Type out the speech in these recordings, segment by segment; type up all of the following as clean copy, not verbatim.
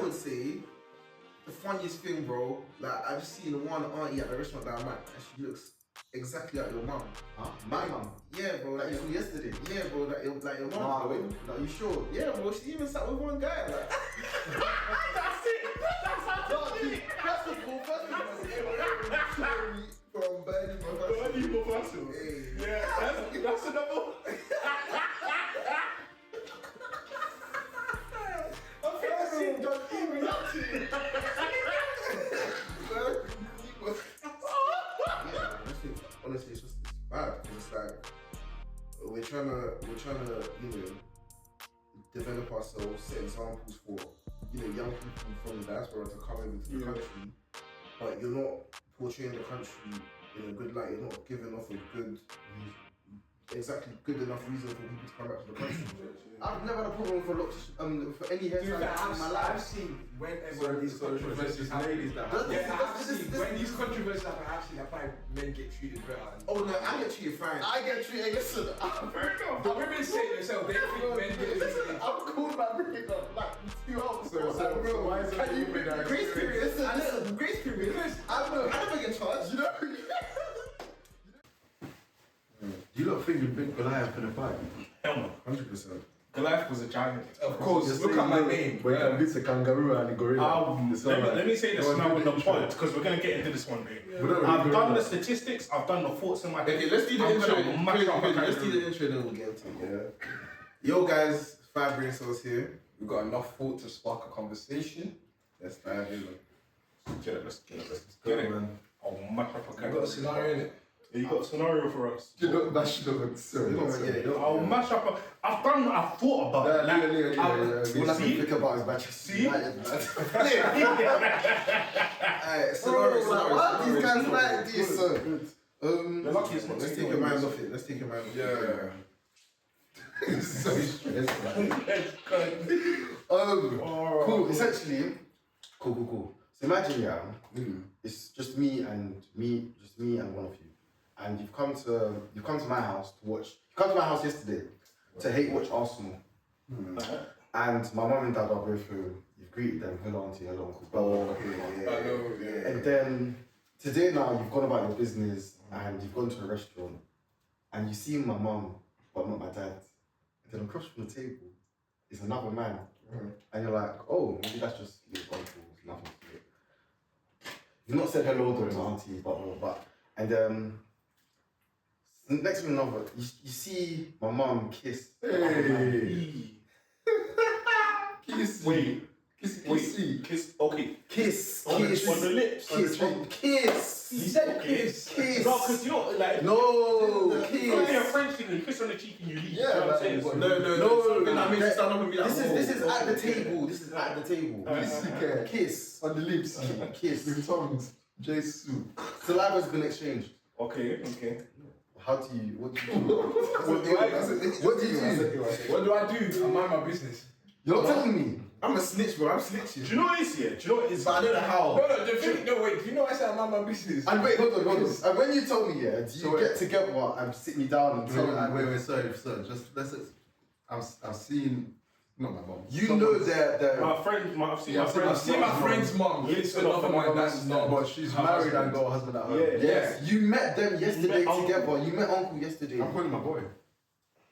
would say the funniest thing, bro. Like I just seen the one auntie at the restaurant that I'm at, and she looks exactly like your mum. Huh? My mum? Yeah, bro. Like you saw yesterday? Yeah, bro. Like your mum. Nah, bro. wait. Like, you sure? Yeah, bro. She even sat with one guy. Like. That's it. That's how to do it. First of all, from Burning Professional. Hey. Yeah, that's another. Okay, I've seen John E reaction. Honestly, it's bad. It's like we're trying to, develop ourselves, set examples for, young people from the diaspora to come over to the country, but you're not portraying the country in a good light. You're not giving off a good enough reason for people to come back to the country. I've never had a problem for any hairstyle in my life. I've seen whenever these controversies happen. ladies that When these controversies happen, I find men get treated better. Oh no, I get treated fine. I get treated. Listen, Fair enough. The women say themselves, they think men get treated. I'm cool about bringing up like 2 hours. So why is it Grace period. Listen, grace period. I never get charged. You know. You lot think you big Goliath in a fight? Hell no. 100%. Goliath was a giant. Of course, look at my name. When you beat a kangaroo and a gorilla. Let me say this now on the pod, because we're going to get into this one, mate. I've done the statistics, I've done the thoughts in my head. Okay, let's do the intro. Let's do the intro, then we'll get into it. Yeah. Yo, guys, 5 brain cells here. We've got enough thought to spark a conversation. Let's dive in. Let's get it, man. Oh, much up a got a scenario in it. Yeah, you got a scenario for us. You don't mash it up. I'll mash up. I've thought about it. All I can think about is Manchester United, man. Alright, Why are these guys like this? The luckiest one. Let's take your mind off it. Yeah. So stressed, man. Cool. Essentially, cool. So imagine, it's just me and one of you, and you've come to my house to watch. You come to my house yesterday to hate watch Arsenal, and my mum and dad are both home. You've greeted them, hello auntie, hello uncle, blah blah blah. And then today now you've gone about your business and you've gone to a restaurant, and you see my mum but not my dad. And then across from the table is another man, and you're like, oh, maybe that's just your uncle. It's nothing to it. You've not said hello to auntie, but and next thing you know, you see my mum kiss. Hey. Kiss. Wait. Kiss. Okay. Kiss. On the lips. Kiss. He said kiss. Kiss. No, because you know, like. No. It's only a Kiss. French thing. You kiss on the cheek and you leave. Yeah, You know what I'm saying? no. That makes you stand up and be like, This is at the table. This is at the table. Kiss. On the lips. Kiss. With tongues. Jesus. Saliva's been exchanged. Okay. What do you do? What do I do? I mind my business. You're not telling me. I'm a snitch, bro. I'm snitching. Do you know what it is here? Do you know what it is? But I don't know how. No, wait. Do you know I said I mind my business? And wait, hold on. And when you told me, do you get together and sit me down and tell me? Wait, sorry. Just I've seen. Not my mom. You know that My friend, I've seen my friend's mom. It's another one. That's No, but she's married and got a husband at home. Yeah. Yes, you met them yesterday Uncle. together. You met Uncle yesterday. I'm calling my boy.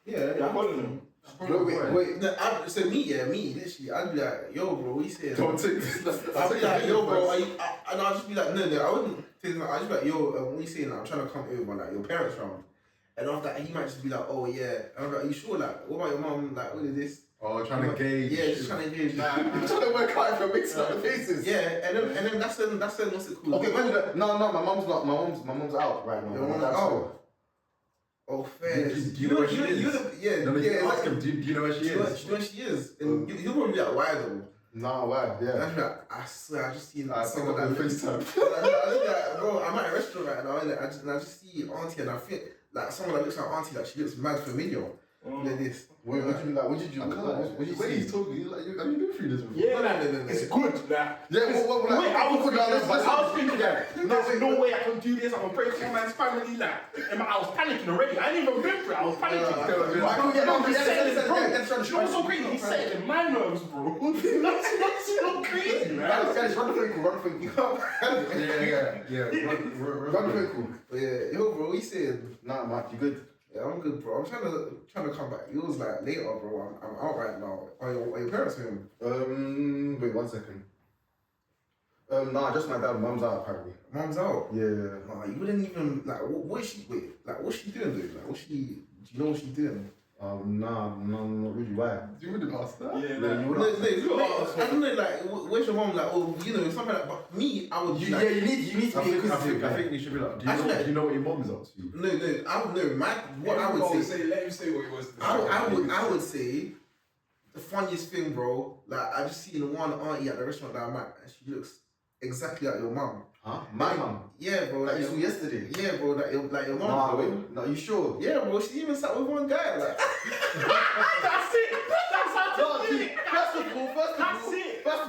Yeah, I'm calling him. Wait. No, so me, literally, I'd be like, yo, bro, what you saying? Don't take this. I'd be like, yo, bro, and I'll just be like, no, I wouldn't take I'd just be like, yo, what you saying? I'm trying to come over, like, your parents round. And after that, he might just be like, oh, yeah. And I'm like, are you sure? Like, what about your mum? Like, what is this? Oh, trying to gauge. Yeah, just trying to gauge. You're trying to work out if you're mixing up the faces. Yeah, and then that's when what's it called? Okay, no, my mum's not. My mum's out right now. Your mum's out. Oh, fair. Do you know where she is? Ask him, do you know where she is? Do you know where she is? And you'll probably be like, why though? Nah, why? And Yeah. I'd be like, I swear, I just seen someone on FaceTime. I just be like, bro, I'm at a restaurant right now, and I just see auntie, and I think like someone that looks like auntie, like she looks mad familiar. Like this. What did you like? What did you? I can't. What did you When see? he's talking, he's like, have you been through this before? Yeah, No, like, no, no, no. it's good. Like, Yeah, what, wait, I was thinking that No, there's no way I can do this. I'm gonna break my man's family. Like, and I was panicking already. I ain't even been through it. I was panicking. You know what's so crazy? He said it in my nerves, bro. That's so crazy, man. Guys, run the thing, run the thing. Yeah. Run the thing. Yeah, yo, bro, what you saying? Nah, Mike, you good? Yeah, I'm good, bro. I'm trying to come back. It was like later, bro. I'm out right now. Are your parents home? Wait 1 second. Nah, just my dad. Mum's out apparently. Mom's out. Yeah. Nah, you wouldn't even like. What is she? Wait, like, what's she doing, dude? Like, what's she? Do you know what she's doing? Nah, not really. Why? You wouldn't ask that? Yeah, Yeah, you would. I don't know, like, where's your mom? Like, oh, you know, something like. But me, I would. Yeah, Like, you need to be inquisitive. I think you should be like, Actually, do you know what your mom is up to? No, I don't know. What I would say. Let him say what he wants to say. I would say the funniest thing, bro. Like, I just seen one auntie at the restaurant that I'm at, and she looks exactly like your mum. Huh? My mum? Yeah, bro. Like you saw yesterday? Yeah, bro. Like your mum. Nah, bro. wait. No, you sure? Yeah, bro. She even sat with one guy. Like, That's it. That's how to do it. First of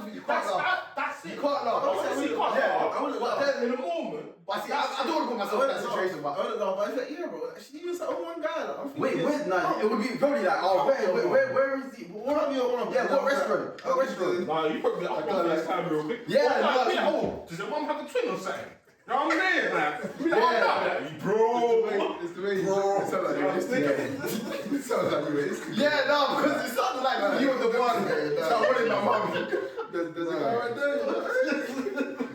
all, you can't laugh. That's it. You can't laugh. Honestly, you can't Yeah, laugh. I wouldn't But laugh. then in the moment, But see, I don't want to put myself in that situation, I but... don't know, but I was like, yeah, bro. She even sat with one guy. Like, I'm Wait, thinking, nah, it would be probably like, oh, where is he? Can't be your mum. Yeah, what restaurant? What restaurant? nah, you probably like, I'm this time real quick. Yeah, Well, no, like, no. oh, does your mum have a twin or something? You know what I'm saying? Like, be like, Yeah. like, bro. It's the way it sounds like you're listening. It sounds like you're listening. Yeah, no, because it sounded like you were the one that wanted my mum. There's a guy right there.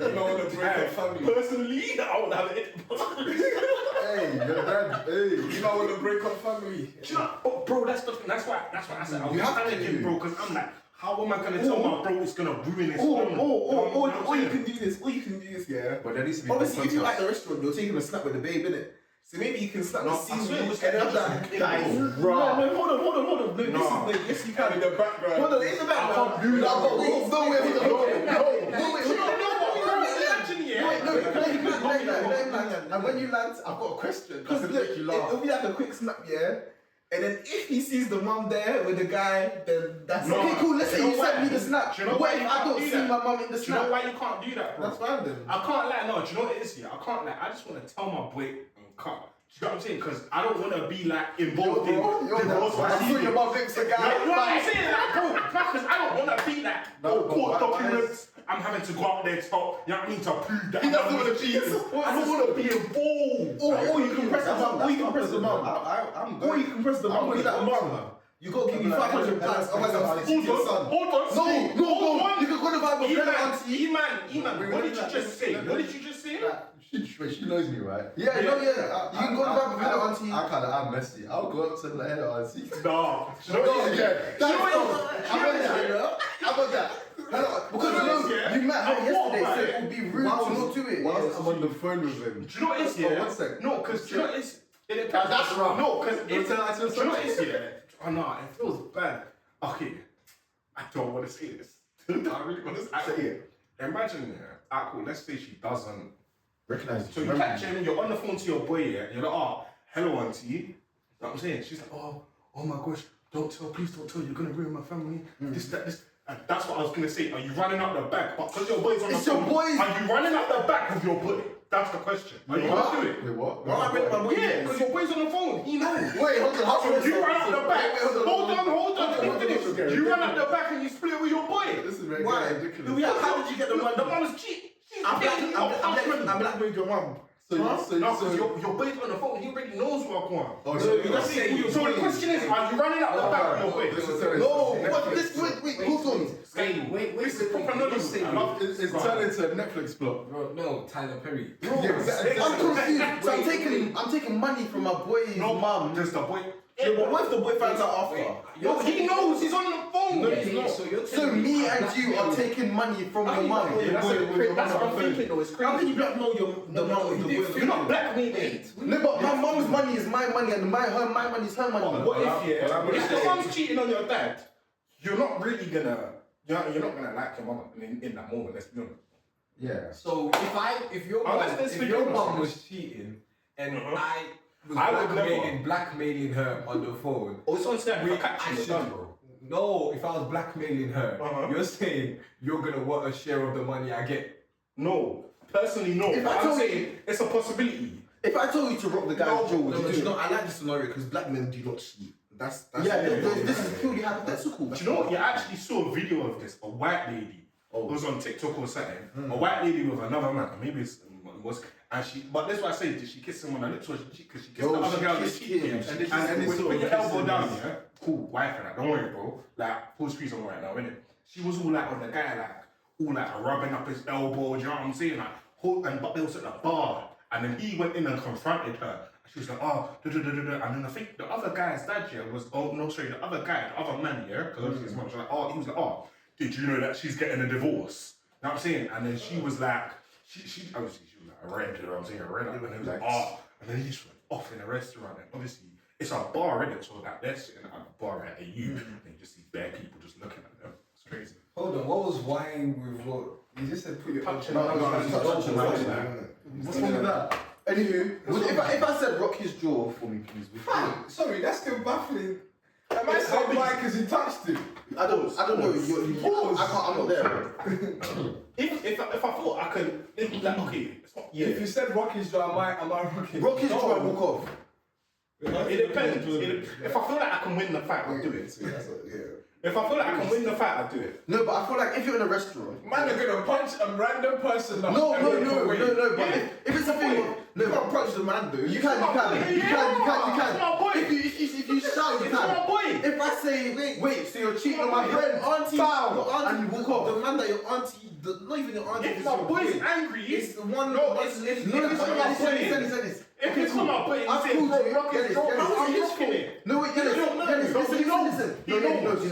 You don't want to break up family. Personally, I would have it. Hey, your dad. Hey. You don't want to break up family. Do you know, oh, bro, that's the thing. That's why I said I was You have to. panicking, bro, because I'm like, how am I gonna tell my bro it's gonna ruin his Or film? you can do this, yeah. But there needs to be Obviously, if you're at contrast. the restaurant, you're taking a snap with the babe, innit? So maybe you can snap No, the I scene swear it and was then I'm just- like, That is no, raw. hold on. No, No. yes, you can. In the background. Hold on, in the background. I can't do that. No, wait, No, and when you land, I've got a question. Because Because look, make you laugh. it'll be like a quick snap, yeah? And then if he sees the mum there with the guy, then that's No. Okay, cool. Let's say You know you sent why? me the snap. Do you know What why if you I can't don't do see that? my mum in the Do you know snap? why you can't do that, bro? That's fine then. I can't lie, no, do you know what it is here? I can't lie, I just want to tell my boy and cut. Do you know what I'm saying? Because I don't want to be like involved in divorce I saw proceedings. your mum lips a guy. You know what I'm saying? Like, bro, because I don't want to be like, court documents, I'm having to go out there to talk, you know what I mean, to prove that He I'm doesn't not want to cheat. I don't want to be involved. Or you can press the mum. Or you can press the mum. I'm Or you can press the mum. Be like, mum, you got to give me £500. Otherwise, I'm sticking to your son. Hold on, No, hold on. you can go to vibe with friend auntie. Iman, what did you just say? What did you just say? She knows me, right? Yeah, no, yeah. You can go to vibe with friend auntie. I'm messy. I'll go up to the head of auntie. No. No, yeah. How about that? Hello, because you met her yesterday, so it would be rude to not do it. Whilst I'm on the phone with him. Do you know what it is, yeah? 1 sec. No, because do you know what it is? That's wrong. No, because Don't tell that to do you know what it is, yeah? Oh no, it feels bad. Okay, I don't want to say this. I really want to say it. Imagine, yeah, cool, let's say she doesn't. Recognize So you catch him, you're on the phone to your boy, yeah, and you're like, oh, hello, auntie. You know what I'm saying? She's like, oh my gosh, please don't tell, you're gonna ruin my family. This. And that's what I was gonna say. Are you running out the back? But because your boy's on the It's your phone, boy. are you running out the back with your boy? That's the question. Are you gonna do it? Wait, what? Why am I bringing my boy? Yeah, because your boy's on the phone. He knows. Wait, hold on. How So you run out the back. Hold on. Okay, Let me finish. okay. You run out the back and you split with your boy. This is very Why? ridiculous. How did you get the money? The mom's cheat. I'm blackmailed your mum. No, because your boy's on the phone. He already knows what I want. Oh, So so that's it. So the question is, are you running out the back with your boy? This is No, what this? Wait, hold on. Wait, This is proper knowledge. I love It's turned into a Netflix plot. Bro, no, Tyler Perry. Yeah, exactly. I'm confused. So I'm taking money from my boy's mum. Just the boy. Yeah, but what if the boy finds out after? Yo, he knows. He's on the phone. No, he's not. So me and you are taking money from your mum. That's what I'm thinking though. It's How can crazy. you blackmail the mum with the boy? You're not blackmailing. No, but my mum's money is my money and my money is her money. What if, yeah, Well, I'm gonna if say- your mom's cheating on your dad, you're not really gonna, you're not gonna like your mom in that moment, let's be honest. Yeah. So if your Let's be mom honest. was cheating and Uh-huh. was I would blackmailing her on the phone. Oh, it's on set. We We're catching should- it done, bro. No, if I was blackmailing her, You're saying you're gonna want a share of the money I get. No, personally, no. If But I I'm told saying it's a possibility. If I told you to rock the guy's jaw, would no, you do you it? know, I like this scenario because black men do not cheat. That's Yeah, this is purely hypothetical. Do you know what? You actually saw a video of this. A white lady. It was on TikTok or something. A white lady with another man. Maybe it's was. And she. But that's why I say, did she kiss him on the lips or because she kissed the other girl on the cheek? him. And when you put your elbow down, yeah. Cool, wife and that. Don't worry, bro. Like full screen on right now, innit? She was all like on the guy, like all like rubbing up his elbow. Do you know what I'm saying? Like, but they was at the bar. And then he went in and confronted her. She was like, oh, and then I think the other guy's dad here was, the other guy, the other man here, because obviously his mum was like, he was like, did you know that she's getting a divorce? You know what I'm saying? And then she was like, she obviously she was like a red, you know what I'm saying, a red, and he was like, and then he just went off in a restaurant, and obviously it's a bar, innit? So like they're sitting at a bar at AU, and you just see bare people just looking at them. It's crazy. Hold on, what was wine with what? You just said put your Touching. What's wrong with that? Anywho, if I said rock his jaw for me, please. Sorry, that's still baffling. Am I It's saying how why because you touched him? I don't know. I'm not there. If I thought I could, like, okay, it's not, yeah. If you said rock his jaw, am I rocking? Rock his jaw and walk off. It depends. If I feel like I can win the fight, I'll do it. If I feel like I can win the fight, I'll do it. No, but I feel like if you're in a restaurant. Man, are gonna punch a random person. No. But if it's a thing of You can't punch the man, though. you can. It's my boy. If you shout, you It's my can. boy. If I say wait, so you're cheating on my friend, auntie, foul, your auntie, and you walk off. the man that your auntie, not even your auntie. If my boy's angry, it's the one. No, it's Dennis. If it's on my boy, and I've he says, called bro, you. rock his Dennis, jaw, Dennis, I'm Dennis, rocking it. No, wait, Dennis, You don't know. Dennis, Does he know? listen. He No, knows.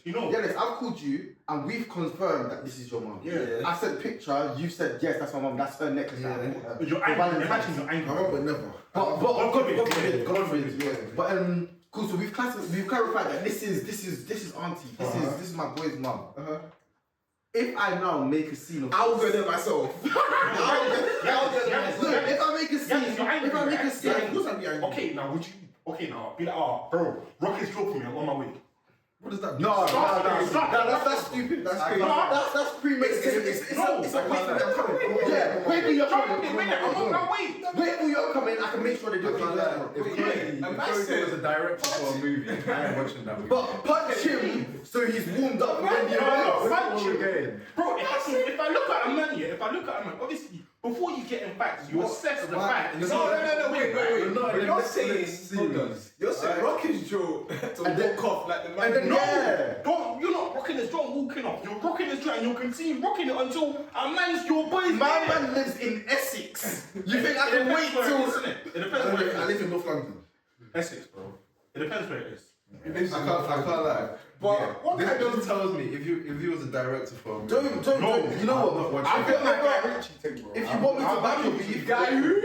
He knows. Dennis, I've called you and we've confirmed that this is your mum. Yeah. I sent picture, you said yes, that's my mum, that's her necklace. Yeah. You're angry. Imagine you're angry. I would never. But God forbid. Yeah. But cool. So we've clarified that this is auntie. This is my boy's mum. If I now make a scene of, I'll go there myself. I'll go there myself. Look, if I make a scene, Of course I'd be angry. Okay, now would you? Okay, now be like, bro, rock his jaw for me. I'm on my way. What does that do? No, Stop. that's stupid. That's crazy. No. That's premeditated. It's a wait for them coming. Yeah, wait till you're coming. I'm on my way. Wait till you're coming. I can make sure they do it. If Cody was a director for a movie, I am watching that movie. But punch him so he's warmed up. Bro, if I look at a man, obviously, before you get in fights, you assess the fight. No, wait. You're saying, hold on. You're saying Alright. rock his jaw to And then- walk off like the man. and then- No, Yeah. you're not rocking his jaw and walking off. You're rocking his jaw and you'll continue rocking it until a man's your boy's My there. man lives in Essex. You think I It can depends wait where it is, till? innit? It depends where it I is. live in North London. Essex, bro. It depends where it is. I can't lie. But what This kind of just tells me if you was a director for a movie. Don't. You know what? I feel like Guy Ritchie thing, bro. If you want me to back your beef, Guy who?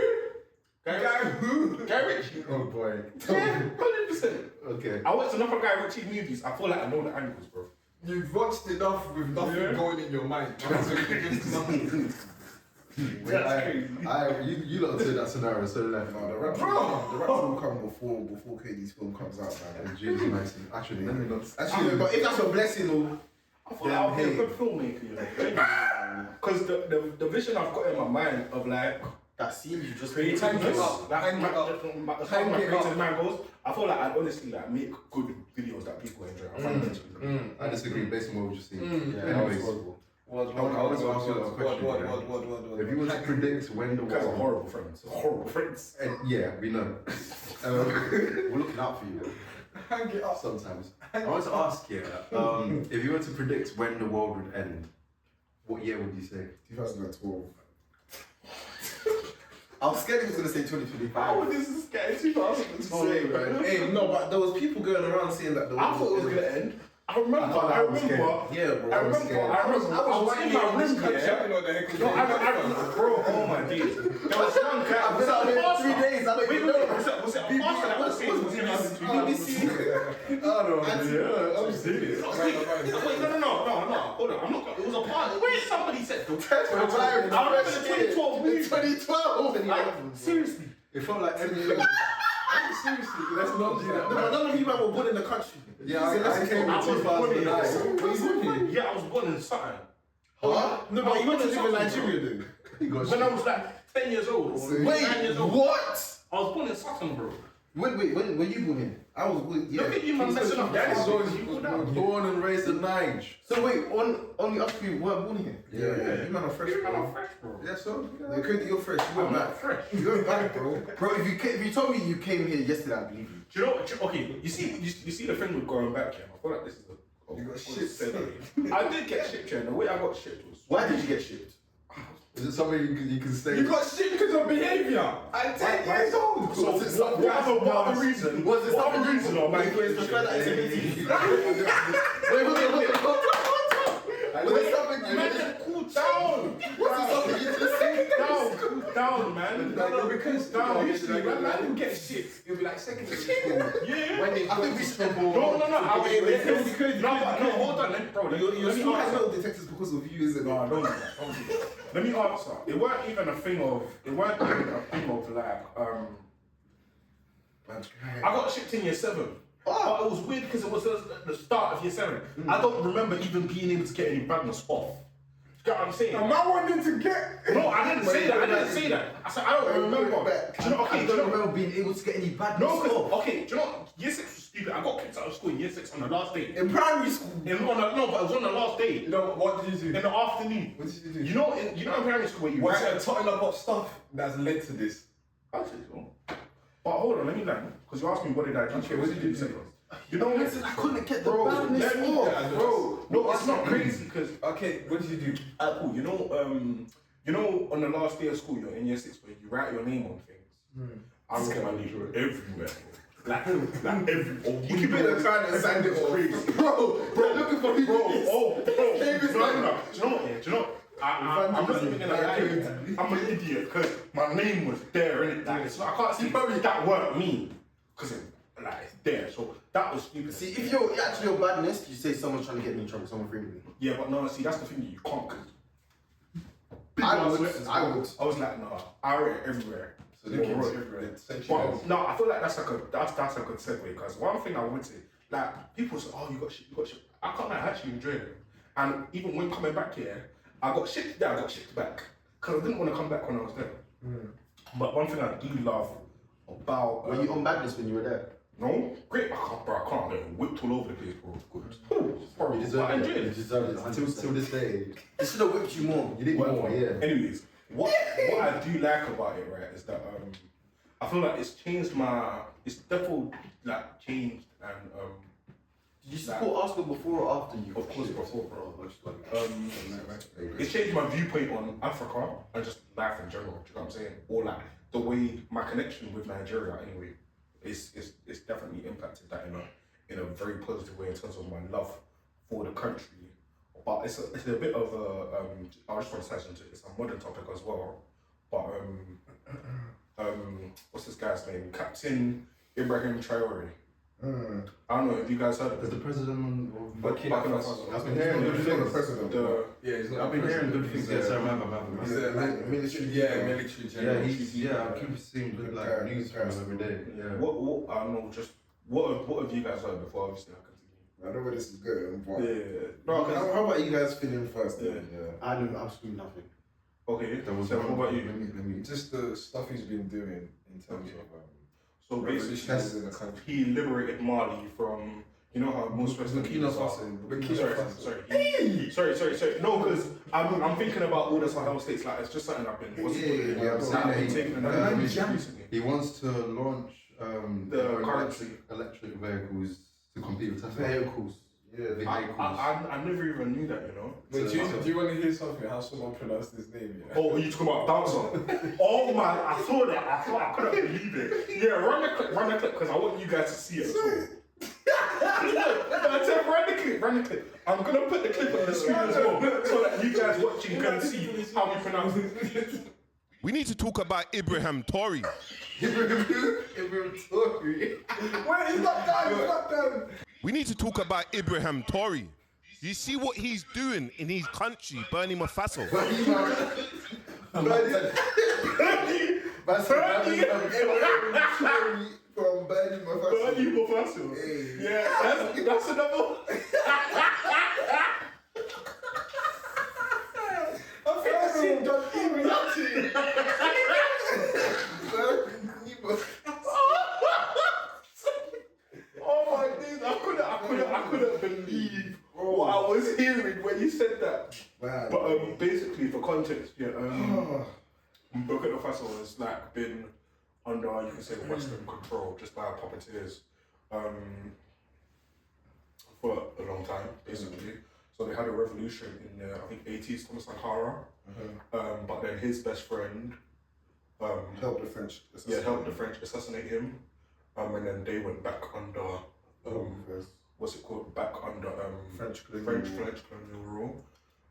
Guy who? Guy Ritchie. Oh boy. Yeah, 100%. Okay. I watched enough of Guy Ritchie movies. I feel like I know the angles, bro. You've watched enough with nothing going in your mind. That's what you give to something. You lot did that scenario so left. No, the rap will come before KD's film comes out, man. Jesus mercy. Actually, let me not. Actually, but if that's a blessing, though. I thought I'll be a good filmmaker, you know. Because the vision I've got in my mind of like that scene you just creating Hang it this, up, like hang it up. hang Hang it creative up. man goes, I feel like I'd honestly like make good videos that people enjoy. I find it I disagree based on what we've just seen. Yeah, Anyways, horrible. I want to ask you a question. If you were to predict when the You guys are world, horrible friends. Horrible friends. yeah, we know. We're looking out for you. Hang it up. Sometimes. I want to ask you, if you were to predict when the world would end, what year would you say? 2012. I was scared he was gonna say 2025. This is scary 2000. Oh, yeah, man. Hey, no, but there was people going around saying that the I thought it was gonna end. I remember. I remember. Yeah, bro. I was in my room, yeah. know the heck No, bro, oh my days. There was one guy. I've been out here 3 days. I don't Wait, even know. was it a pastor that was saying? BBC. I'm serious. Wait, no. Hold on, I'm not. It was a pastor. Wait, somebody said. I remember the 2012 movie. 2012. Like, seriously. It felt like 10 years. Seriously, let's not do that. No, but none of you man were born in the country. Yeah, I came in I was born in 2009. Were you born here? Yeah, I was born in Sutton. Huh? No, but you went to live in Nigeria then. He got When I was like 10 years old. Or Wait, 9 years old. What? I was born in Sutton, bro. When you born here? I was born, yeah. Look at you, man, messing up. That is born and raised in Nige. So wait, only us three weren't born here? Yeah, you man are fresh, You man bro. are fresh, bro. Yeah, so you could you're fresh. You I'm went not back. fresh. You went back, bro. Bro, if you told me you came here yesterday, I believe you. Do you know? Okay, you see the thing with going back here. I feel like this is a You got shit. I did get shipped here, and the way I got shipped was. Why did you get shipped? Is it something you can say? You got shit because of behaviour. At 10 years old. So what other reason? Was it What something other reason? Or my Wait, the fact that it's Wait, Was it something you man, did? cool down. Was it something you just said? Down, man. No, because Down. usually when man get shit, it'll be like secondary school. Yeah. When they I think we should. No. I Wait, mean, no, hold on, bro. You're Let me still answer. metal detectors because of you, isn't it? No, don't do that. Don't do that. Let me answer. It weren't even a thing of like I got shipped in year 7. But it was weird because it was the start of year 7. I don't remember even being able to get any badness off. You get what I'm saying? And man wanted to get. No, I didn't say that. I said I don't remember. Do you know? Okay, I do you don't know? remember being able to get any badness No, off. okay. Do you know? Year 6 was stupid. I got kicked out of school in year 6 on the last day. In primary school. But it was on the last day You know what did you do? in the afternoon. What did you do? You know in primary school where you What's write. a total lot of stuff that's led to this? I say so. But hold on, let me learn. Because you asked me what did I do. Okay, what did you do? You know, I couldn't get the bro, badness let me, off. bro. No, it's not crazy because Okay, what did you do? cool. You know, on the last day of school, you're in year 6 where you write your name on things. I wrote my name everywhere. Like everywhere. You keep it trying to send it off. Crazy. Bro, looking for me. Bro. No. Do you know what? Yeah, do you know? I'm not even gonna lie. I'm an idiot because my name was there, innit? Like, so I can't see that weren't me because it's there. So that was stupid. See, if you're actually your badness, you say someone's trying to get me in trouble, someone freeing me. Yeah, but no, see, that's the thing that you can't. Cause I would. I was like, no, I wrote it everywhere. So I they wrote can it everywhere. essentially. But no, I feel like that's a good segue because one thing I would say, like people say, oh, you got shit. I can't lie, I actually enjoyed it. And even when coming back here, I got shipped there, I got shipped back because I didn't want to come back when I was there. But one thing I do love about Were you on badness when you were there? no, great, I can't get whipped all over the place, bro. Good. Horrible. You deserve But I it. enjoyed You it. deserve it. Till this day. They should have whipped you more. You did more, yeah. Anyways, what I do like about it, right, is that I feel like it's definitely like changed and Did you support Arsenal before or after you? of course before, bro. It's changed my viewpoint on Africa and just life in general. Do you know what I'm saying? Or like the way my connection with Nigeria, anyway, is definitely impacted that in a very positive way in terms of my love for the country. But it's a bit of a I just want to touch into it. It's a modern topic as well. But what's this guy's name? Captain Ibrahim Traore. I don't know if you guys heard of Is the it. president of Burkina Faso. I've been hearing good things. The Yeah, he's not. I've been hearing good things. Yes, I remember. He's a military. Yeah, military general. I keep seeing good like news from him every day. Yeah. what I don't know, just what have you guys heard before? Obviously, I continue. I know where this is going, but No, how about you guys feeling first? Then? Yeah. I know absolutely nothing. Okay. There was So one- what about you? Let me. Just the stuff he's been doing in terms of So basically, revolutions in the country. he liberated Mali from, you know how most Western Burkina leaders are. Faso. Sorry. No, because I'm thinking about all the Sahel states. Like it's just something I've been. What's it called? Yeah, I've been taking another recently. He wants to launch The currency. electric vehicles to compete with Tesla. Vehicles. Yeah, the vehicles. I never even knew that. You know. Wait, do you want to hear something? How someone pronounced his name? Yeah? Oh, are you talking about bouncer? Oh my! I saw that. I couldn't believe it. Yeah, run the clip, because I want you guys to see it as well. I said run the clip. I'm gonna put the clip on the screen as well, so that you guys watching can see how we pronounce it. We need to talk about Ibrahim Traore. Ibrahim Traore. Wait, he's not done. We need to talk about Ibrahim Traore. You see what he's doing in his country, Burkina Faso. That's From Burning My Bernie Mufasa. Hey. Yeah, that's another one. I think I seen Don E reacting. Oh my days, I couldn't believe what I was hearing when you said that. Man. But basically for context, yeah, Burkina Faso has like been under, you can say, Western control just by puppeteers for a long time, basically. So they had a revolution in the, I think, 80s, Thomas Sankara. But then his best friend helped the French. helped the French assassinate him. And then they went back under, what's it called? Back under French colonial rule.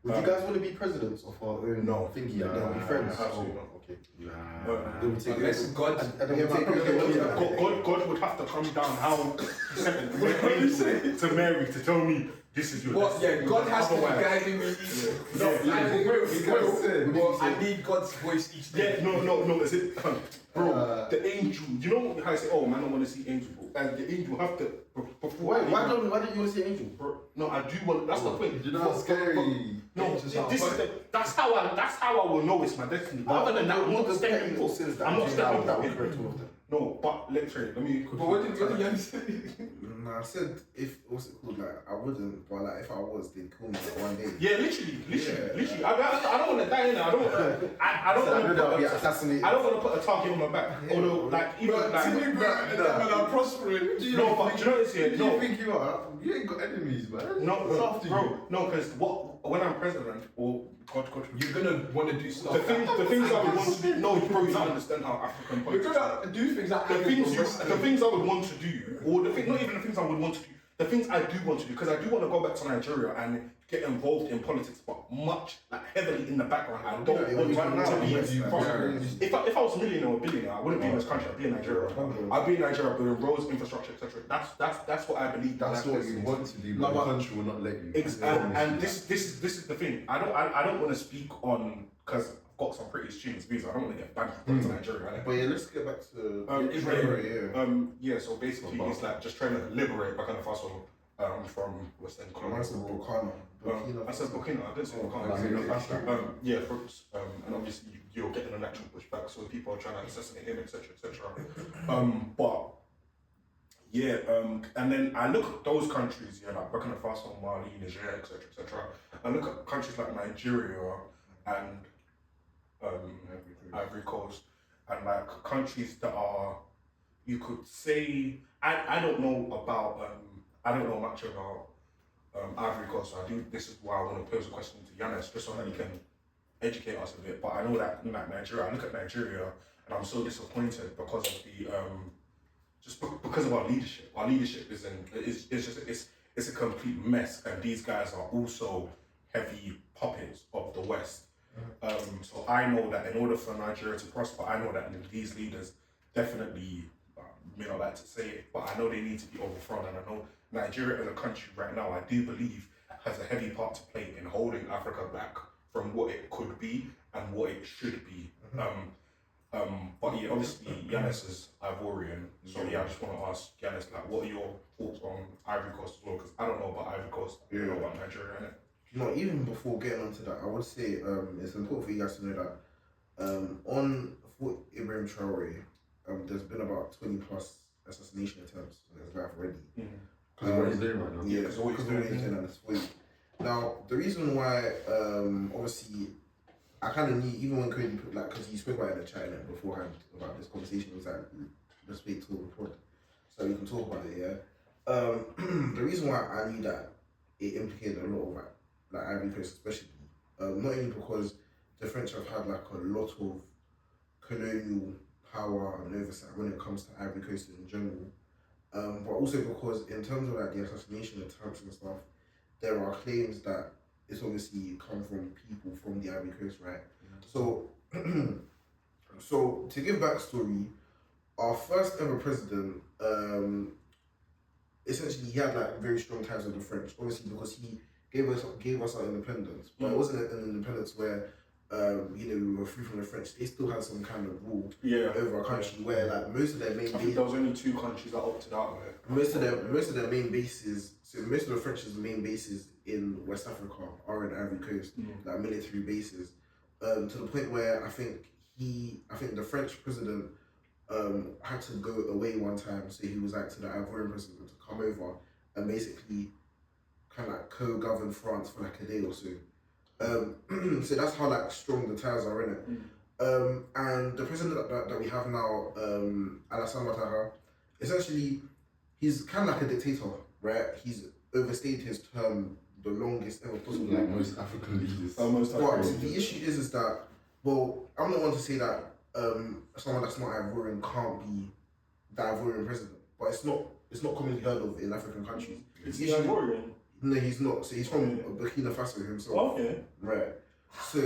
Would you guys want to be presidents of our own No. thingy? Like, they'll be friends. Absolutely not. Okay. Nah. Unless God. God would have to come down how he sent an angel to Mary to tell me this is your What? Yeah, destiny. God has to be Otherwise- guiding me. No, I need God's voice each day. Yeah, no, is it, bro, the angel, you know how I say, oh man, I don't want to see angel, bro. And the angel have to, before. Why don't you want to see Angel? Bro, no, I do want, that's the point. You know how scary. No, this is that's how I will know it's my destiny. But other than that, I'm not stepping foot. I'm not stepping foot. No, but let me. But what did Yanni say? Nah, I said if what's it called? Like I wouldn't, but like if I was, they'd kill me like one day. Yeah, literally. I don't want to die in there. I don't want to. I don't want to assassinated. I don't want to put a target on my back. Although, like, even But like. Tinubu and them men are prospering. No, but you know what it is? You No, think you are? You ain't got enemies, man. no, It's after bro. you. No, because when I'm president, or God, You're gonna want to do stuff. the things I would want to do. No, bro, you don't understand how African You're politics. gonna do things that The things I would want to do, or not even the things I would want to do, the things I do want to do, because I do want to go back to Nigeria and get involved in politics, but much like heavily in the background. I don't want to be involved. If I was a millionaire or billionaire, I wouldn't be in this country. I'd be in Nigeria. I'd be in Nigeria building roads, infrastructure, etc. That's what I believe. That's what you want to do, but the country will not let you. And this is the thing. I don't want to speak on because I've got some pretty students visa. I don't want to get banned from to Nigeria. But yeah, let's get back to Israel. Yeah. So basically, it's like just trying to liberate Burkina Faso from Western colonial. I said Burkina. I didn't say Burkina. Yeah, and obviously you're getting an actual pushback, so people are trying to assassinate him, etc., etc. But yeah, and then I look at those countries, yeah, like Burkina Faso, Mali, Niger, etc., etc. I look at countries like Nigeria and Ivory Coast, and like countries that are, you could say, I don't know about, I don't know much about Ivory Coast, so this is why I want to pose a question to Yanis, just so that he can educate us a bit. But I know that in like Nigeria, I look at Nigeria and I'm so disappointed because of the, because of our leadership. Our leadership it's a complete mess, and these guys are also heavy puppets of the West. So I know that in order for Nigeria to prosper, I know that these leaders definitely, may not like to say it, but I know they need to be overthrown, and I know Nigeria as a country right now, I do believe, has a heavy part to play in holding Africa back from what it could be and what it should be. But yeah, obviously Yanis is Ivorian, so yeah, I just want to ask Yanis, like, what are your thoughts on Ivory Coast as well? Because I don't know about Ivory Coast, I don't know about Nigeria, innit? You know, even before getting onto that, I would say it's important for you guys to know that on for Ibrahim Traore, there's been about 20 plus assassination attempts in his life already. Because of what he's doing right now. Yeah, because of what he's doing and it's funny. Now, the reason why, obviously, I kind of knew, even when Cody put, like, because he spoke about it in the chat beforehand about this conversation, was like, let's wait till the pod so we can talk about it, yeah? The reason why I knew that it implicated a lot of, like Ivory Coast especially, not only because the French have had, like, a lot of colonial power and oversight when it comes to Ivory Coast in general, but also because in terms of, like, the assassination attempts and stuff, there are claims that it's obviously come from people from the Ivory Coast, right? So, so to give backstory, our first ever president, essentially he had like very strong ties with the French, obviously because he gave us our independence, but it wasn't an independence where we were free from the French, they still had some kind of rule Yeah. over a country where like most of their main I think there was only 2 countries that opted out of it. most of their main bases, so most of the French's main bases in West Africa are in Ivory Coast, like military bases, to the point where I think the French president had to go away one time, so he was like to the Ivorian president to come over and basically kind of like co-govern France for like a day or so. So that's how like strong the ties are in it. And the president that we have now, Alassane Ouattara, essentially he's kind of like a dictator, right? He's overstayed his term the longest ever possible. Like most African leaders. But the issue is that, well, I'm not one to say that someone that's not Ivorian can't be the Ivorian president, but it's not commonly heard of in African countries. Is he Ivorian? No, he's not. So he's from Burkina Faso himself. Okay. Right. So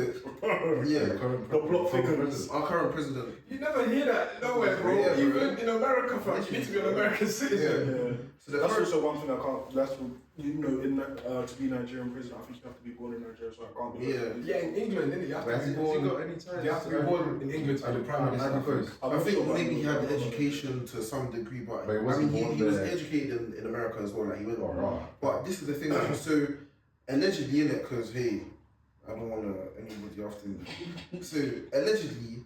yeah, The plot thickens. our current president. You never hear that nowhere, bro. Yeah, bro. Even in America, fam. You need to be an American citizen. Yeah. So the That's first, also one thing I can't. That's to be Nigerian president, I think you have to be born in Nigeria, so I can't be. yeah. Yeah, in England, innit? You have to Has be he born. got any ties? You have to be born in England to be the prime minister. Ivory Coast. I think maybe he had the education to some degree, but But he I wasn't mean, born he was there. educated in America as well. Like he went. Alright. But this is the thing. So allegedly, in it, because hey, I don't want anybody after me. So allegedly,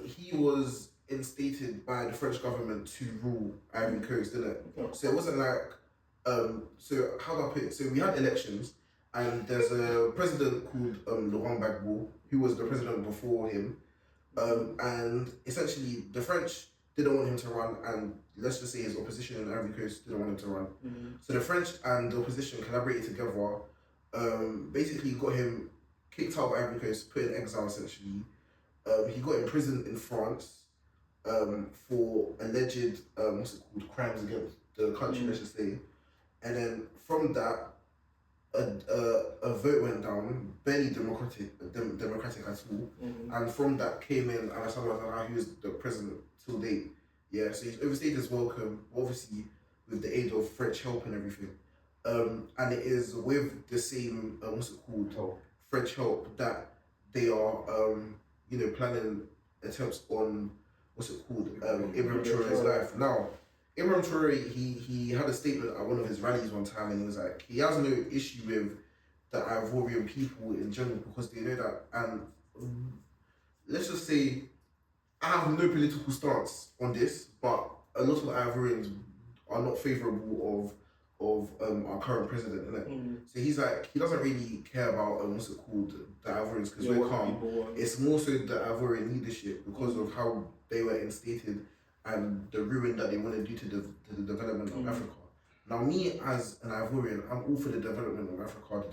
he was instated by the French government to rule Ivory Coast, didn't it? So it wasn't like, so how do I put it? So we had elections, and there's a president called Laurent Gbagbo, who was the president before him, and essentially the French didn't want him to run, and let's just say his opposition in Ivory Coast didn't want him to run. So the French and the opposition collaborated together, basically got him kicked out of Ivory Coast, put in exile essentially. He got imprisoned in France for alleged crimes against the country, let's just say. And then from that, a vote went down, barely democratic at all. And from that came in Alassane Ouattara, who is the president till date. Yeah, so he's overstayed his welcome, obviously with the aid of French help and everything. And it is with the same French help that they are planning attempts on Ibrahim Traore's life. Now, Ibrahim Traore, he had a statement at one of his rallies one time, and he was like, he has no issue with the Ivorian people in general because they know that, and let's just say, I have no political stance on this, but a lot of Ivorians are not favourable of our current president, innit? So he's like, he doesn't really care about the Ivorians, because we're calm. It's more so the Ivorian leadership because of how they were instated and the ruin that they want to do to the development of Africa. Now, me as an Ivorian, I'm all for the development of Africa,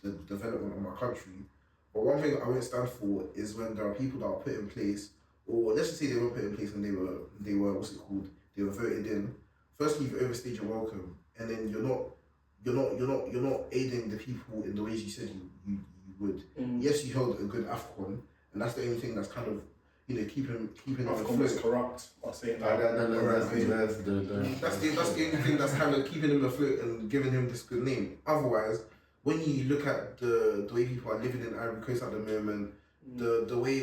the development of my country. But one thing I won't stand for is when there are people that are put in place, or let's just say they weren't put in place and they were they were voted in. Firstly, you've overstayed your welcome, and then you're not aiding the people in the ways you said you would. Yes, you held a good AFCON, and that's the only thing that's kind of keeping them AFCON corrupt. I'll say that. That's the only thing that's kind of keeping him afloat and giving him this good name. Otherwise, when you look at the way people are living in Ivory Coast at the moment, the way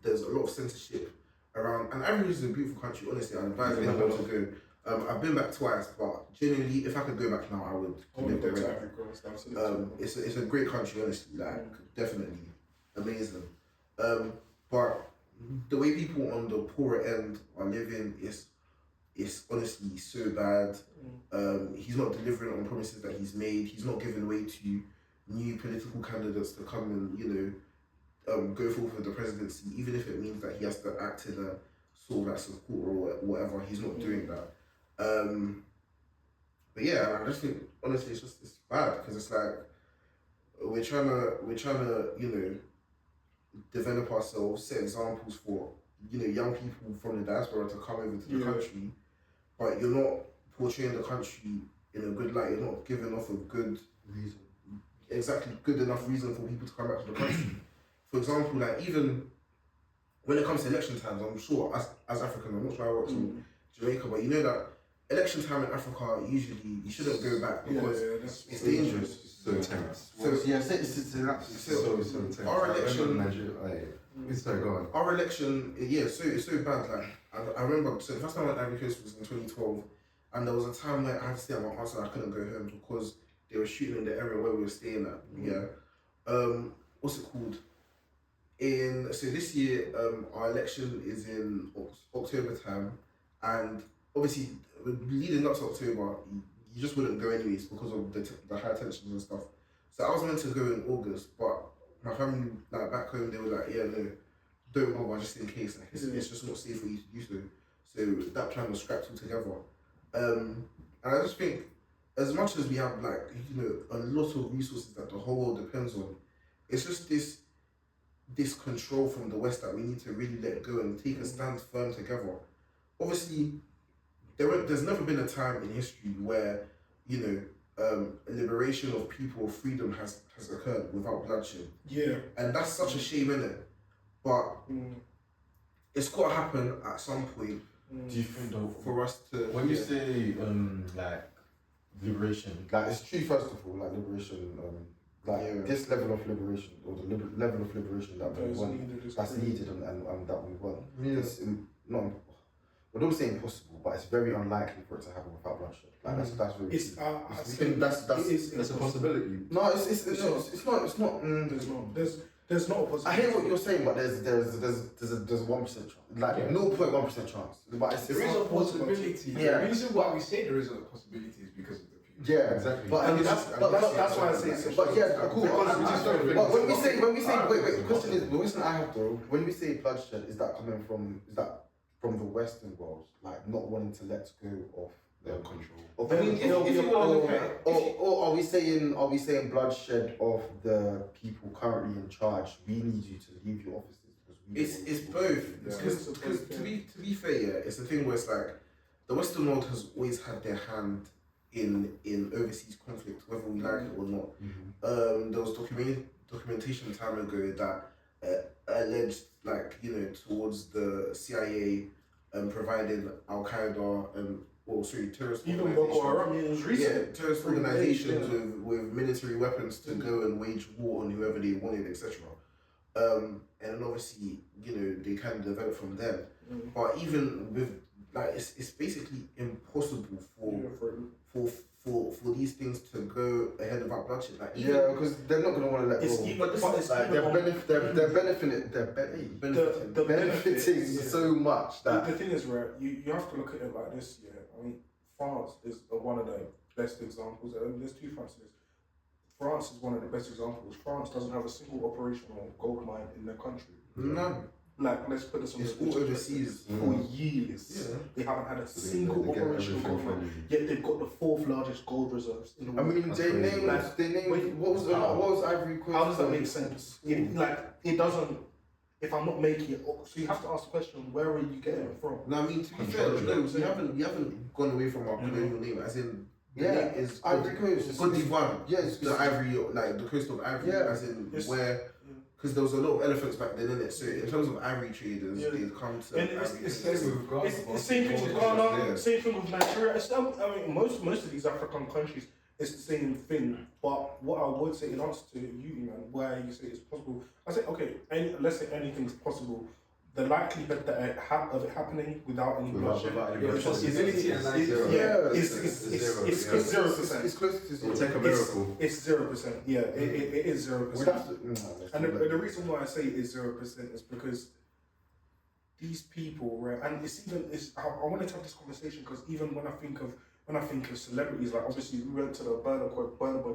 there's a lot of censorship around, and Ivory Coast is a beautiful country. Honestly, I advise anyone to go. I've been back twice, but genuinely, if I could go back now, I would. It's a great country, honestly. Like definitely amazing. But the way people on the poorer end are living is honestly so bad. He's not delivering on promises that he's made. He's not giving way to new political candidates to come and go forward for the presidency, even if it means that he has to act in a sort of like support or whatever. He's not doing that. But yeah, I just think honestly it's bad because it's like we're trying to develop ourselves, set examples for young people from the diaspora to come over to the country, but you're not portraying the country in a good light. You're not giving off a good reason. Exactly, good enough reason for people to come back to the country. For example, like even when it comes to election times, I'm sure as Africans, I'm not sure I work in Jamaica, but you know that election time in Africa, usually you shouldn't go back because it's dangerous. So tense. So yeah, it's an absolute So tense. Our I remember election- Nigeria, sorry, go on. Our election, yeah, it's so bad. Like I remember, so the first time I went to Ivory Coast was in 2012, and there was a time where I had to stay at my aunt's and I couldn't go home because they were shooting in the area where we were staying at. Yeah, what's it called? So this year, our election is in October time, and obviously leading up to October, you just wouldn't go anyways because of the high tensions and stuff. So I was meant to go in August, but my family, like back home, they were like, yeah, no, don't bother, just in case. Like, it's just not safe for you to do so. So that plan was scrapped altogether. And I just think, as much as we have like, a lot of resources that the whole world depends on, it's just this control from the West that we need to really let go and take a stand firm together. Obviously, there's never been a time in history where, a liberation of people, freedom has occurred without bloodshed. Yeah. And that's such a shame, innit? But it's got to happen at some point. Do you think though, for us to... when you say like liberation, like it's true first of all, like liberation, this level of liberation or the level of liberation that we want, that's needed and that we want. It's not. We don't say impossible, but it's very unlikely for it to happen without bloodshed. Like that's very. I think That's a possibility. No, it's not. There's not a possibility. I hear what you're saying, but there's a 1% chance, like 0.1% chance. But it's There is a possibility. Yeah. The reason why we say there is a possibility is because of the people. Yeah, exactly. But that's why I say it's But yeah, cool. Because we just don't But when we say, wait, the question is, the question I have though, when we say bloodshed, is that from the Western world, like not wanting to let go of their control? I mean, if you want to look at it, Or are we saying bloodshed of the people currently in charge? We need you to leave your offices because it's both. Because to be fair, yeah, it's the thing where it's like the Western world has always had their hand in overseas conflict, whether we like it or not. There was documentation time ago that alleged, towards the CIA providing Al Qaeda terrorist Even Boko Haram, it was recent. Yeah, terrorist organizations with military weapons to go and wage war on whoever they wanted, etc. And then obviously, they kind of developed from there. But even with it's basically impossible for these things to go ahead without bloodshed. because they're not going to want to let go. They're benefiting so much that the thing is, right? You have to look at it like this. Yeah, I mean, France is one of the best examples. There's two Frances. France is one of the best examples. France doesn't have a single operational gold mine in their country. None. Like, let's put this on It's all overseas. For years. Yeah. They haven't had a single operational gold mine. Yet they've got the 4th largest gold reserves in the world. I mean, they named what was Ivory Coast? How does that make sense? It doesn't. If I'm not making it, so you have to ask the question: where are you getting it from? No, I mean, to be fair, we haven't gone away from our colonial name, as in the name is Ivory Coast. Côte d'Ivoire. Yes, the Ivory, like the coast of Ivory, as in where. Because there was a lot of elephants back then, innit? So in terms of ivory traders, they'd come to it's the same thing with Ghana, same thing with Nigeria. I mean, most of these African countries, it's the same thing. But what I would say in answer to you, man, where you say it's possible, I say, okay, let's say anything's possible. The likelihood that of it happening without any bloodshed, the possibility is zero. It's 0%. It's close to zero. It'll take a miracle. It's 0%. Yeah, it is 0%. And the reason why I say it's 0% is because these people, right? And I wanted to have this conversation because even when I think of celebrities, like obviously we went to the Burna Boy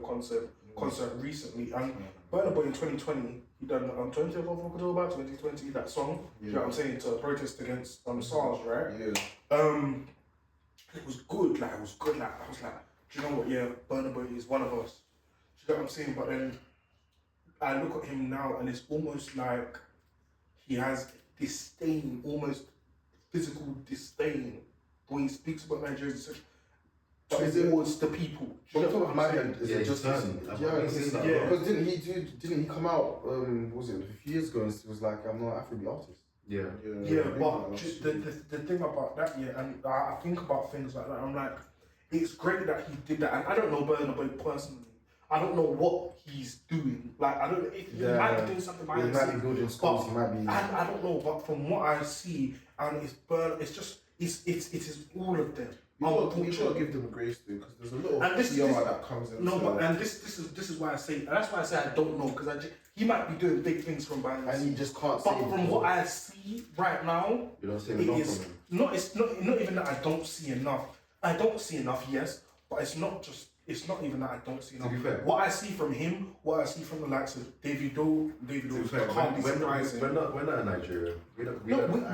concert recently, and Burna Boy in 2020, he done 20th of October 2020 that song. You know what I'm saying, to protest against SARS, right? Yeah. It was good. Like I was like, do you know what? Yeah, Burna Boy is one of us. Do you know what I'm saying? But then I look at him now, and it's almost like he has disdain, almost physical disdain, when he speaks about Nigeria, etc. Towards the people. On top of my head, is it just because didn't he come out? Was it a few years ago? And it was like, I'm not an Afrobeat artist. But the thing about that, and I think about things like that. I'm like, it's great that he did that, and I don't know Burna Boy personally. I don't know what he's doing. Like, I don't know if he might be doing something He behind the might be scenes, building schools. but He might be. I don't know. But from what I see, and it is all of them. You gotta give them grace though, because there's a lot of And this- PR this- that comes in. No, but and this is why I say, and that's why I say I don't know, because he might be doing big things from behind the And scenes. he just can't But say it. from what I see right now, You don't say it enough is from him. not. It's not even that I don't see enough. I don't see enough, yes, but it's not even that I don't see enough. be fair. What I see from him, what I see from the likes of Davido, To be fair, can't be surprising. we're not in Nigeria. We're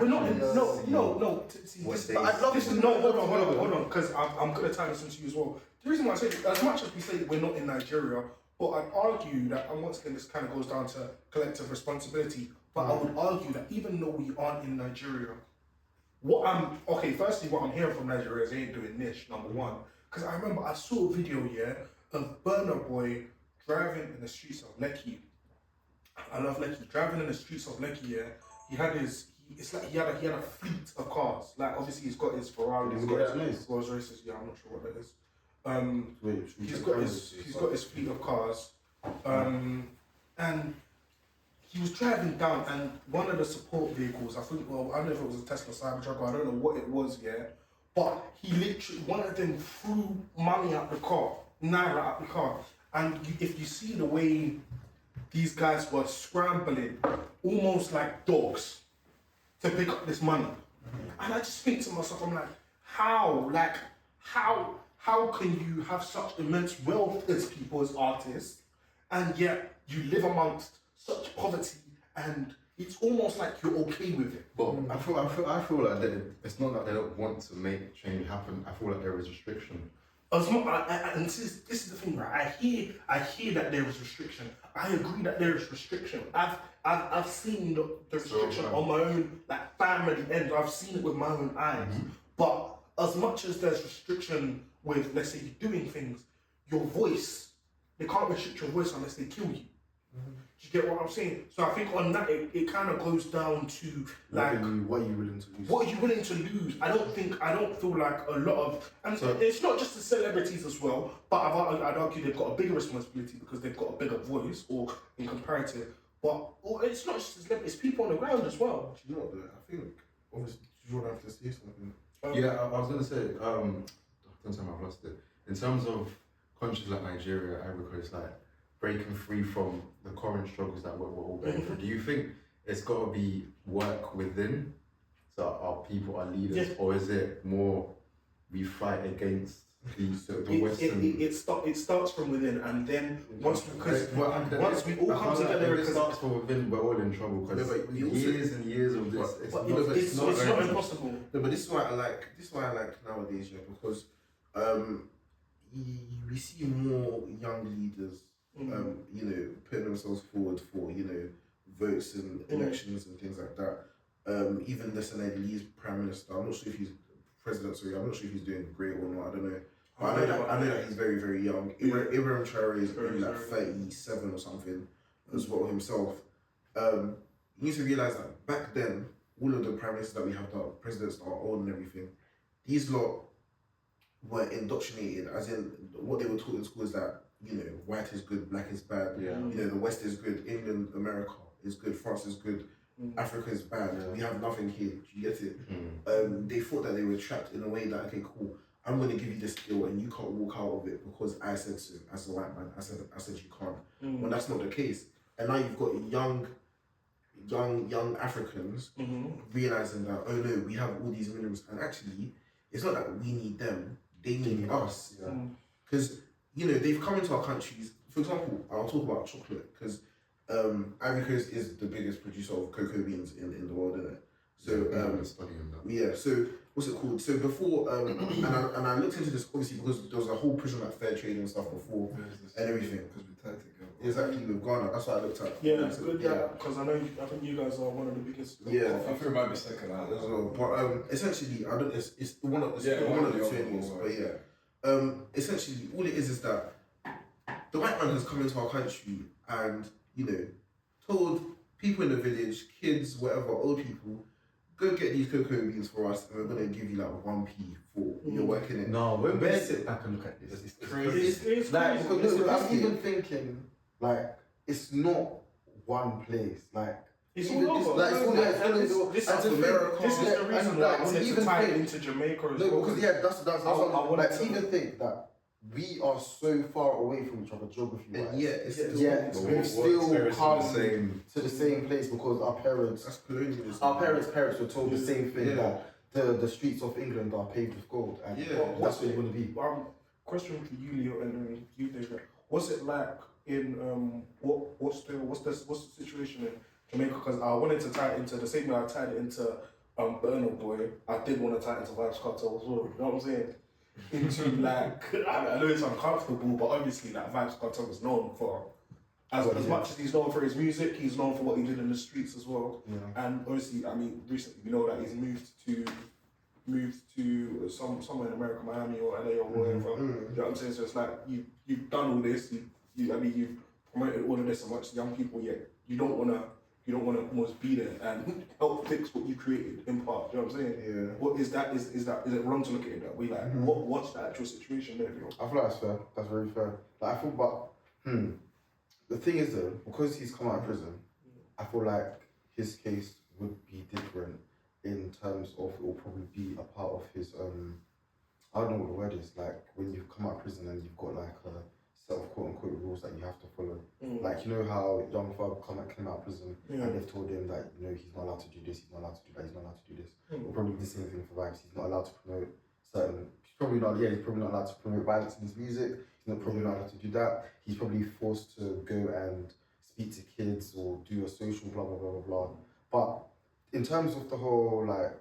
not in. No. See, What this, they- but I'd love this is no. Hold on, because I'm gonna tie this into you as well. The reason why I say, as much as we say we're not in Nigeria, but I'd argue that, and once again, this kind of goes down to collective responsibility. But I would argue that even though we aren't in Nigeria, firstly, what I'm hearing from Nigeria is they ain't doing niche, number one. Because I remember I saw a video of Burna Boy driving in the streets of Lekki. I love Lekki. Driving in the streets of Lekki, he had he had a fleet of cars. Like, obviously he's got his Ferrari, he's got his Rolls Royces. Yeah, I'm not sure what that is. He's got his fleet of cars, and he was driving down, and one of the support vehicles, I don't know if it was a Tesla Cybertruck, or I don't know what it was, but he literally, one of them threw money out the car, naira out the car, and if you see the way these guys were scrambling, almost like dogs, to pick up this money. And I just think to myself, I'm like, how can you have such immense wealth as people, as artists, and yet you live amongst such poverty, and it's almost like you're okay with it? But I feel like it's not that they don't want to make change happen. I feel like there is restriction. And this is the thing, right? I hear that there is restriction. I agree that there is restriction. I've seen the restriction on my own, like, family end. I've seen it with my own eyes. Mm-hmm. But as much as there's restriction with, let's say, you doing things, your voice, they can't restrict your voice unless they kill you. Mm-hmm. Do you get what I'm saying? So I think on that, it kind of goes down to, like, what are you willing to lose? What are you willing to lose? I don't feel like a lot of, and so, it's not just the celebrities as well, but I'd argue they've got a bigger responsibility because they've got a bigger voice, or in comparative. But it's not just the celebrities, it's people on the ground as well. Do you know what? I think obviously you don't have to say something. Yeah, I was gonna say. Don't tell me I've lost it. In terms of countries like Nigeria, Ivory Coast, like breaking free from the current struggles that we're all going through, do you think it's got to be work within, so our people, our leaders, or is it more we fight against the Western? It starts from within, and then once we all come together, if it starts from within, we're all in trouble because years and years of this. It's not impossible. No, but this is why I like nowadays, because we see more young leaders, putting themselves forward for votes and elections and things like that. Even the Senegalese Prime Minister, I'm not sure if he's president. Sorry, I'm not sure if he's doing great or not. I don't know. But I know that he's very, very young. Ibrahim Traore is only like 37 or something as well himself. You need to realize that back then, all of the prime ministers that we have, the presidents that are old and everything, these lot were indoctrinated, as in what they were taught in school is that, white is good, black is bad, the West is good, England, America is good, France is good, Africa is bad, we have nothing here, do you get it? They thought that they were trapped in a way that, okay, cool, I'm going to give you this skill and you can't walk out of it because I said so, as a white man, I said you can't. When that's not the case. And now you've got young Africans realizing that, oh no, we have all these minerals, and actually, it's not that we need them, they need us. Because, they've come into our countries. For example, I'll talk about chocolate, because Ivory Coast is the biggest producer of cocoa beans in the world, isn't it? So, so what's it called? So before, and I looked into this obviously because there was a whole push on like fair trade and stuff before and everything. Because we tied together. Exactly, with Ghana. That's what I looked at. Yeah, it's good. Yeah, because I think you guys are one of the biggest. Yeah, I think it might be second out as well. But essentially, I don't. It's one of the two anyways. But yeah, essentially, all it is that the white man has come into our country and told people in the village, kids, whatever, old people, go get these cocoa beans for us, and we're gonna give you like 1p for you're working it. No, when we sit back and look at this, it's crazy. It's Like, crazy. because look, I'm disgusting. even thinking, like, it's not one place. Like, It's even all this, over. like, it's all Like, over. this And is to think- America. This is the and, reason like, why I wanted to even tie it think- into Jamaica as No, well. because that's I wanted like to- to even think that we are so far away from each other geography And wise. yeah, it's Yeah, still, Yet But we've what still experience is come the same. to the same place because our parents, that's colonialism. our parents were told the same thing, Yeah. that the streets of England are paved with gold, and Yeah. that's what you want to be. Question for you, Leo, and you, David. What's it like in what's the situation in Jamaica? Because I wanted to tie it into the same way I tied it into Burna Boy. I did want to tie it into Vibes Cartel as well. You know what I'm saying? Into like I know it's uncomfortable, but obviously like Vibes Cartel is known for as much as he's known for his music, he's known for what he did in the streets as well. Yeah. And obviously, I mean, recently we know that he's moved to somewhere in America, Miami or LA or wherever. You know what I'm saying? So it's like you've done all this. You've promoted all of this amongst young people. Yet you don't wanna almost be there and help fix what you created in part. You know what I'm saying? Yeah. What is that? Is it wrong to look at it that way? Like what's the actual situation there? You know? I feel like that's fair. That's very fair. Like I feel, but the thing is though, because he's come out of prison, I feel like his case would be different in terms of it will probably be a part of his I don't know what the word is, like when you've come out of prison and you've got like a set of quote unquote rules that you have to follow. Like, you know how young folk came out of prison and they've told him that, you know, he's not allowed to do this, he's not allowed to do that, he's not allowed to do this. Or probably the same thing for Vibes. He's not allowed to promote certain, he's probably not allowed to promote violence in his music. He's probably not allowed to do that. He's probably forced to go and speak to kids or do a social blah blah blah blah blah. But in terms of the whole like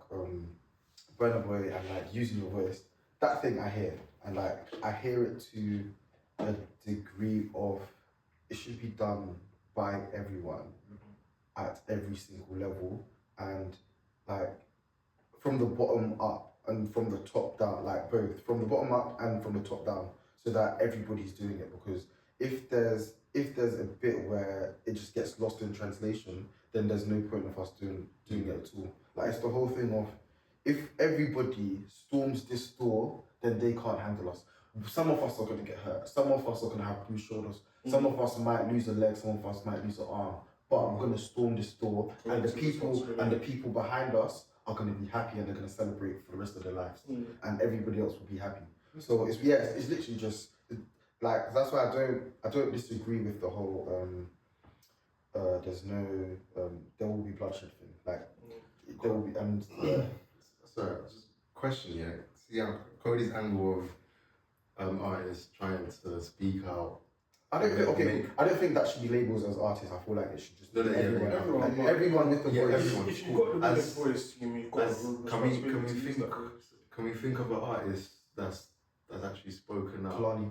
Burna Boy and like using your voice, that thing I hear, and like I hear it to a degree of it should be done by everyone at every single level, and like from the bottom up and from the top down, like both from the bottom up and from the top down, so that everybody's doing it. Because if there's a bit where it just gets lost in translation, then there's no point of us doing it at all. Like it's the whole thing of if everybody storms this store, then they can't handle us. Some of us are going to get hurt. Some of us are going to have bruised shoulders. Some of us might lose a leg. Some of us might lose an arm. But I'm going to storm this store, and the people behind us are going to be happy, and they're going to celebrate for the rest of their lives, and everybody else will be happy. So it's literally just like that's why I don't disagree with the whole there's no there will be bloodshed thing. Like there will be Sorry, just question, yeah. See how Cody's angle of artists trying to speak out. I don't think that should be labels as artists. I feel like it should just be everyone. Everyone with the voice. Everyone. If you've got the As- voice, you've got Can we think of an artist that's actually spoken out? Kalani,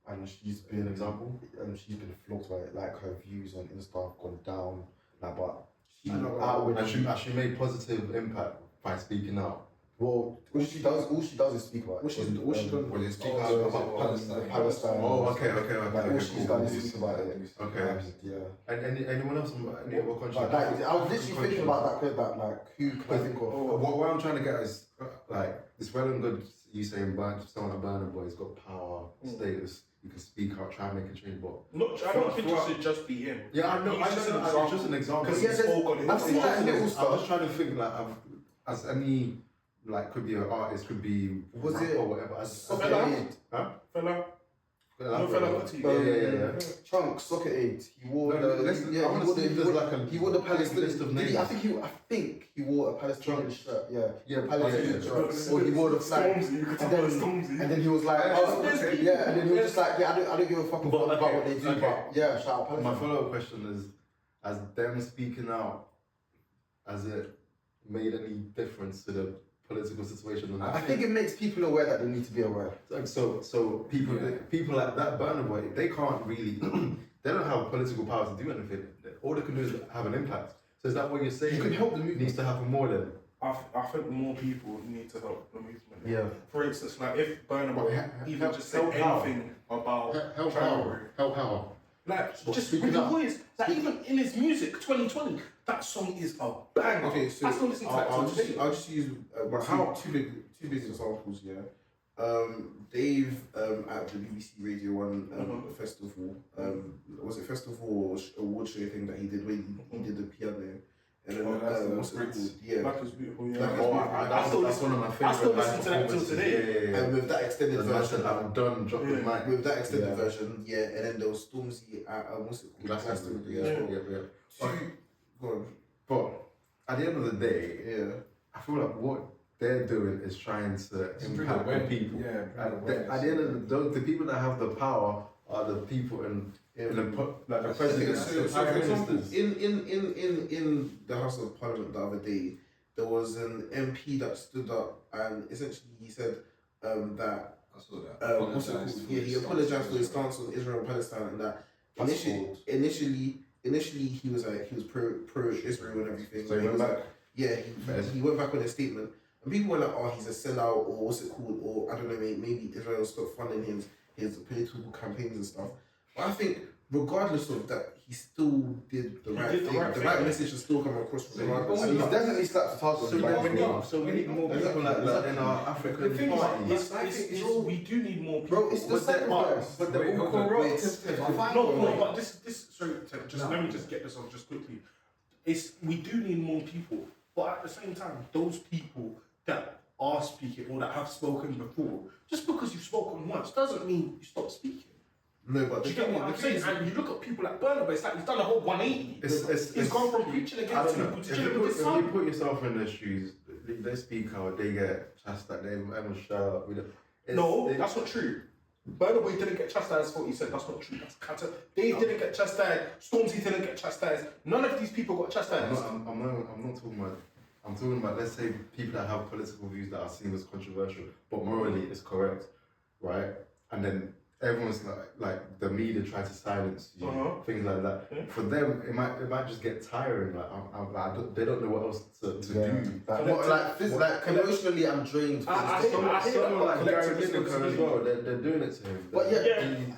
and she's Be an been example. she's been flogged by it. Like her views on Insta have gone down. Like, but she I know, outwardly. And she made positive impact by speaking out. Well, all she does is speak about it. What she's done? When you speak Oh, out yeah, about Palestine. Palestine. Oh, okay. Like, all she's done is speak about it. Okay. And, yeah. And anyone else from any other country? Like, I was literally thinking about that. That like, who can I think of? What I'm trying to get is like it's well and good you saying someone like Burna Boy has got power, status, you can speak out, try and make a change, but I don't think it should just be him. yeah, I know. It's just an example. Because Yeah, he's spoken it. I've seen that little I'm stuff. just trying to think like as any like could be an artist, could be Was rapper it or whatever. As Socket Fella? Aid? Fella. Elaborate. Fella Kuti. Yeah. Chunk, Socket Aid. He wore No, I wanna see if there's like a he wore the Palestinian list of did he- names. I think he wore a Palestinian shirt. Yeah, Palestinian yeah. shirt. Or he wore the flag. Stormzy, you could tell And it's then, Stormzy. and then he was like, oh, yeah, and then he was just like, yeah, I don't give a fuck about what they do, okay. but yeah, shout out My Palestine. follow-up question is, has them speaking out, has it made any difference to the political situation? I think it makes people aware that they need to be aware. So people like that Burna Boy, they can't really, they don't have political power to do anything. All they can do is have an impact. So is that what you're saying? You can help the movement. Needs to happen more then. I think more people need to help the movement. Yeah. For instance, like if Burna Boy even just said help how? anything about Help Traore, how? Like, But just speaking with the of- voice, like even in his music, 2020, that song is a banger. Okay, so I still listen to that I'll till today. just use two big examples. Yeah, Dave at the BBC Radio One festival. Was it festival or award show thing that he did when he did the piano? And then what's it called? Yeah, Black is beautiful, yeah. Black is Oh, Beautiful. that's one of my favorite. I still listen to that till today. And with that extended The man version, said, I'm done, drop the mic. with that extended version, yeah, and then there was Stormzy at what's it called? Glastonbury as well. Two, go on. But at the end of the day, Yeah. I feel like what they're doing is trying to impact the people. Yeah, At the end of the people that have the power are the people in the president. So for example, in the House of Parliament the other day, there was an MP that stood up and essentially he said that I saw that. what's it called? Yeah, he apologized for his stance on Israel and Palestine and that initially he was pro Israel and everything. So he He went was back. like, yeah, he went back on his statement. And people were like, oh, he's a sellout, or what's it called, or I don't know, maybe Israel stopped funding his political campaigns and stuff. But I think, regardless of that, he still did the right thing. The right message has still come across regardless. And he's definitely slapped the target. So we need more people like that in our African The thing party. is, we do need more people. Bro, it's the sacrifice. But they're all corrupt. No, but this. Sorry, let me just get this off just quickly. We do need more people, but at the same time, those people that are speaking or that have spoken before, just because you've spoken once doesn't mean you stop speaking. No, but Do you get what I'm saying? And you look at people like Burna Boy, it's like he's done a whole 180. He's gone from preaching against people to chilling with his If you son. put yourself in their shoes, they speak out, they get chastised, everyone shut up. No, that's not true. Burna Boy didn't get chastised for what he said. That's not true. That's catter. Dave didn't get chastised. Stormzy didn't get chastised. None of these people got chastised. I'm not talking about. I'm talking about, let's say, people that have political views that are seen as controversial, but morally it's correct, right? And then everyone's like the media try to silence you, things like that. Yeah. For them, it might just get tiring. Like they don't know what else to do. Like emotionally, I'm drained. I hate Someone like Gary collective Lineker as responsibility. well. They're doing it to him. But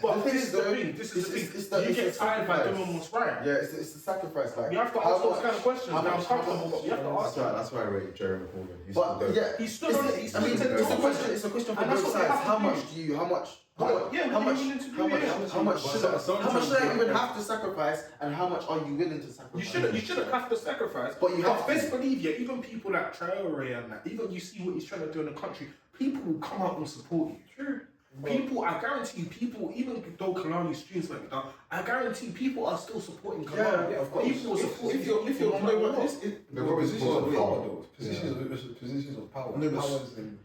But the thing this is the though, thing. This is the it's thing. You the get tired by sacrifice. doing what's right. Yeah, it's the sacrifice. Like You have to how ask those much- kind of questions. how They're much- uncomfortable, but you have to ask them. That's why I rate Jeremy Corbyn. He's But still yeah, He stood on it. He I stood mean, on it. it's a question for And that's both what they sides. have to How do. much do you? How much? Yeah, How what are you much? willing to do? How much? Yeah. How much should I even have to sacrifice? And how much are you willing to sacrifice? You shouldn't have to sacrifice. But you have to. best believe you, even people like Traore and that, even you see what he's trying to do in the country, people will come out and support you. True. People, I guarantee you, people, even though Kalani streams like that, I guarantee people are still supporting Kalani. Yeah, of course. People will support if you're no matter what, Positions of power though. Positions of power. No, but- Powers in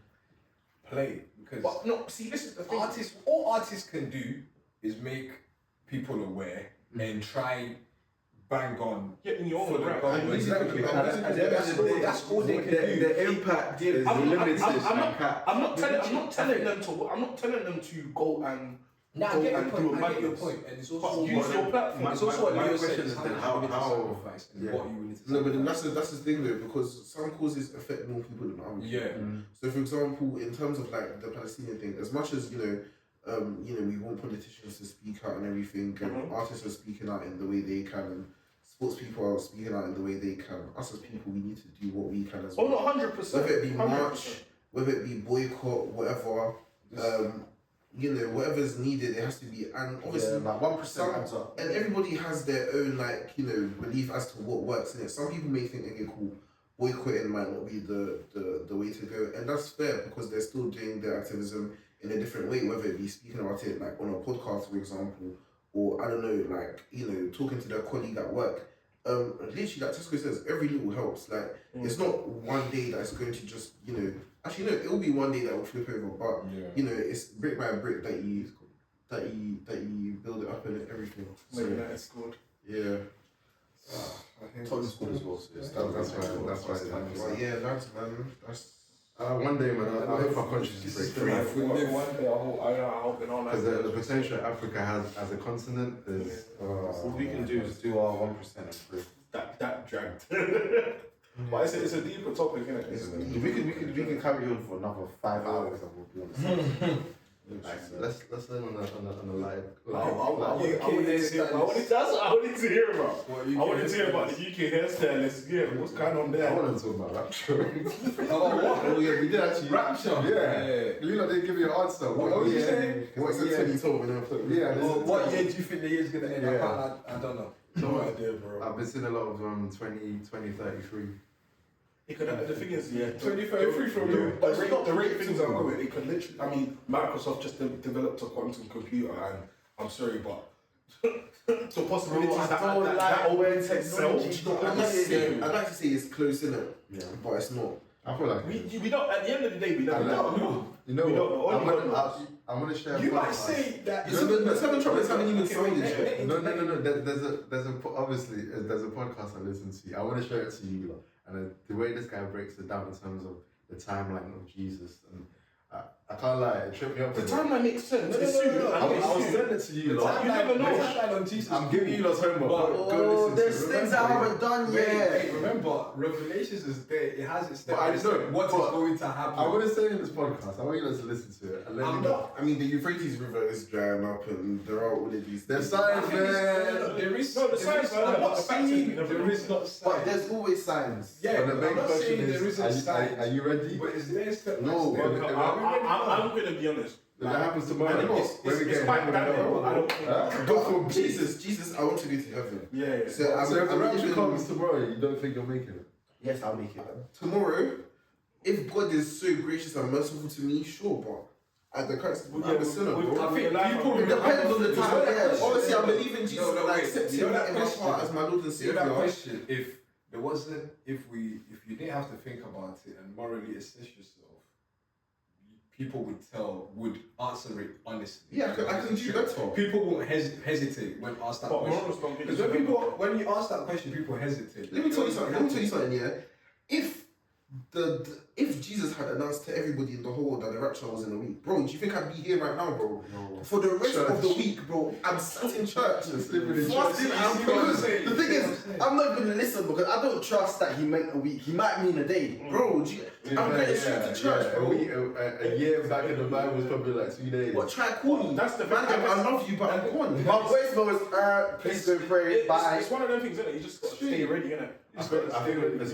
play. Because But no, see, this is the thing. all artists can do is make people aware and try bang on Getting your for own the right. government. Exactly. That's all they can do. The impact is I'm limited. not telling them to go and Nah, go I get your and point. do a I get your madness. point, and it's But also use your platform. It's also what my Leo question said. is then How you willing to how- sacrifice and yeah. what you willing to No, but then sacrifice. that's the thing though, because some causes affect more people than others. Yeah. So, for example, in terms of like the Palestinian thing, as much as we want politicians to speak out and everything, and artists are speaking out in the way they can, and sports people are speaking out in the way they can. Us as people, we need to do what we can as well. Oh no, 100%. Whether it be 100%. march, whether it be boycott, whatever. Whatever's needed, it has to be, and obviously, like 1% adds up. and everybody has their own belief as to what works in it. Some people may think, okay, cool, boycotting might not be the way to go, and that's fair because they're still doing their activism in a different way, whether it be speaking about it like on a podcast, for example, or I don't know, talking to their colleague at work. Literally, like Tesco says, every little helps. Like it's not one day that's going to just actually no, it will be one day that will flip over, but it's brick by brick that you build it up and everything. So, United scored. yeah. Tottenham scored as well. So That's why. But yeah, lads, man, that's. One day, man, I hope our consciousness break free. One day, I hope it all Because the potential Africa has as a continent is. What we can do is do our 1% and free. That dragged. But it's a deeper topic, isn't it? We can carry on for another 5 hours. I will be honest. Let's end on a live. I wanted to hear about. I wanted to hear about the UK hairstylists. Yeah, what's going on there? I want to talk about Rapture. Oh yeah, we did actually. Rapture. Yeah. You know they give you an answer. What you saying? What's the 2012 and everything? Yeah. What year do you think the year's gonna end? Yeah. I don't know. No idea, bro. I've been seeing a lot of 2033. It could, the thing is, yeah, 2033 from you. the rate things are going. It could literally. I mean, Microsoft just developed a quantum computer, and I'm sorry, but the possibilities that opens itself. I'd like to say it's close, innit? Yeah. But it's not. I feel like We don't. At the end of the day, we never know. You know We what? don't know. I'm gonna share. You a might podcast. say that. The seven trumpets haven't even sounded yet. No. There's a obviously there's a podcast I listen to. I want to share it to you, and the way this guy breaks it down in terms of the timeline of Jesus, and I can't lie, it tripped me up. The timeline makes sense. No. I was sending it to you. The You never know. timeline on Jesus. I'm giving you lots homework. But Go listen There's to it. things I haven't done yet. Wait, remember, Revelations is there. It has its step But I by step. know, What is but going to happen? I want to say in this podcast, I want you guys to listen to it. And let I'm me know. not. I mean, the Euphrates River is drying up, and there are all of these. There's science, man. There is No, the science are there, but the fact is we never there know. is not But science. there's always signs. Yeah, But the main I'm not question saying there is, isn't science. are you ready? But is there step by No, step? I'm going to be honest. If that happens tomorrow, And it's quite bad, but I don't think. But Jesus, I want to go to heaven. Yeah. So So if the rapture even- comes tomorrow, you don't think you're making it? Yes, I'll make it. Tomorrow, if God is so gracious and merciful to me, sure, but at the current, I'm a sinner, bro. I think people It depends on the time. Yeah, obviously, I believe in Jesus and I wait. accept You know him that in my question? heart as my Lord and You know Savior. that question? If there wasn't, if you didn't have to think about it and morally assess yourself, people would answer it honestly. Yeah, I can do better. People won't hesitate when asked that But question. morals don't get Because you. when you ask that question, people hesitate. Let me tell you something. Yeah, if Jesus had announced to everybody in the whole world that the rapture was in a week, bro, do you think I'd be here right now, bro? No. For the rest of the week, bro, I'm sat in church, living in fasting church. and You see what I'm praying. saying? The thing is, I'm not going to listen because I don't trust that he meant a week. He might mean a day. Bro, I'm getting straight to church, bro. A year back in the Bible was probably like 2 days. What, try call me? That's the man, thing. I love you, but I'm gone. My voice note is, please go pray, bye. It's one of them things, isn't it? You just got to stay ready, innit? I think it's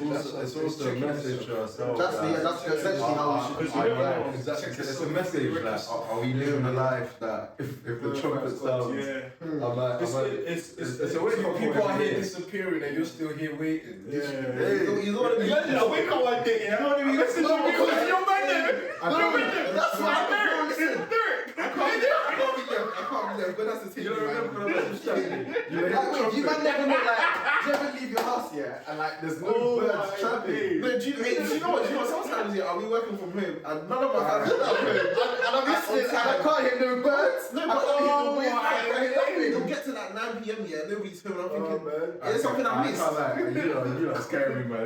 also a message to ourselves. That's essentially how we should be. Exactly. It's a message like, are we living a life that if the trumpet sounds, it's a way for People are here disappearing and you're still here waiting. You know what I mean? Imagine I wake up one day, you know what I mean? Listen to me, because you're my name. That's why I'm there. Listen, I can't be there, but that's the thing. You might never know, like, you ever leave your house, yeah, and like, there's no birds trapping. No, do you know what? Sometimes, yeah, are we working from home and none of us are at home. And I'm listening, and I can't hear no birds. No, I but can't hear the wind. I can't hear nothing. you'll get to that 9 p.m. yeah, nobody's home, and I'm thinking, there's something I missed. You know, scaring me, man.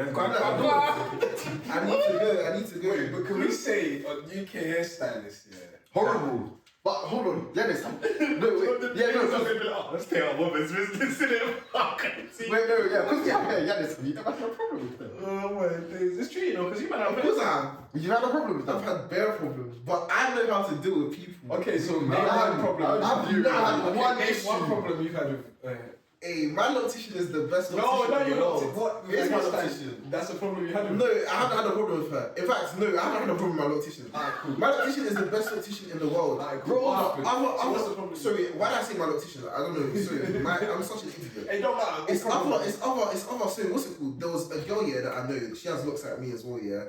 I need to go. Wait, but can we say on UK hairstylists, yeah? Horrible. But hold on, Dennis. No, wait. Yeah, no. let's take our woman's business in it. Wait, no, yeah, because we have hair, Dennis. You never had a problem with them. Oh my days. It's true, you know, because you might have Of course I have. You had a problem with them. I've had bare problems, but I know how to deal with people. Okay, so name I one problem. I've never had one Name issue. one problem you've had with. Hey, my loctician is the best No, loctician no, in the you're not. world. What? Here's my hairstyle? loctician. That's the problem you had with. No, I haven't had a problem with her. In fact, no, I haven't had a problem with my loctician. Alright, cool. My loctician is the best loctician in the world. Alright, cool. Bro, What happened? So what's the I'm problem? sorry, why did I say my loctician? I don't know. Sorry, I'm such an idiot. Hey, don't matter. It's other, so what's it called? There was a girl here that I know, she has looks like me as well, yeah.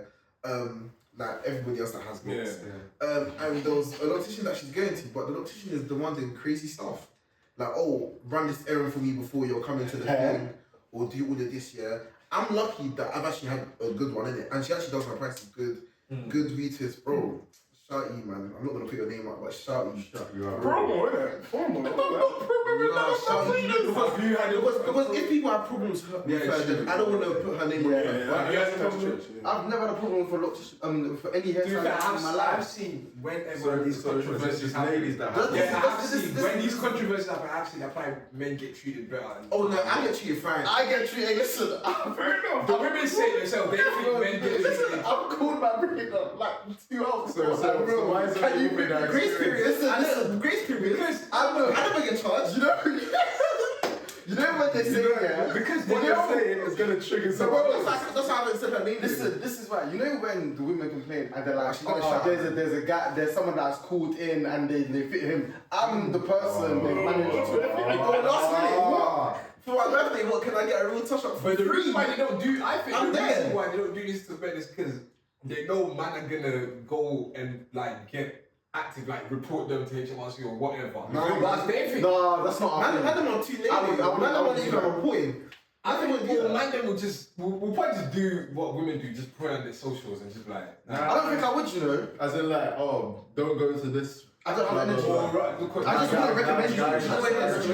Like everybody else that has looks. And there was a loctician that she's going to, but the loctician is the one doing crazy stuff. Like, oh, run this errand for me before you're coming to the thing, or do all of this, yeah. I'm lucky that I've actually had a good one in it, and she actually does my prices good, good retweets, bro. Shout you, man. I'm not gonna put your name out, but shout you. Shut you up. Promo, innit? Promo. Shout you. Because if people have problems with her, then I don't want to put her name on her. I've never had a problem with a loctician, for any hairstyle in my life. I've seen whenever these So it's controversies just happen, ladies that have yeah, it. I have to see when these controversies happen. Actually, that's why men get treated better. Oh no, I get treated fine. I get treated. Listen, Fair enough. The women say themselves, they think men get listen, treated. I'm called my breakup like 2 hours. So why is Can you women that Grace period. Listen, Grace period. I never get charged. You know what they say, yeah? Because What what you're saying is gonna trigger So someone. bro, that's how I said her name. Listen, this is why. You know when the women complain and they're like, She's gonna shout. there's someone that's called in and they fit him. I'm the person they managed to. Oh, last minute, what? For my birthday, what can I get a real touch up for But the free? reason why they don't do, I think I'm the reason there. why they don't do this to men is because they know man are gonna go and like get active, like report them to HMRC or whatever. No, but they think. No, that's not our Man, thing. them are too late. I would Man, even reporting. I think wouldn't do that. man them will just we'll probably just do what women do, just put it on their socials and just like. I don't think I would, you know. As in like, oh, don't go to this. I don't have energy. Oh, right, look what- I just want to recommend you. guys, Do you know what it is? Do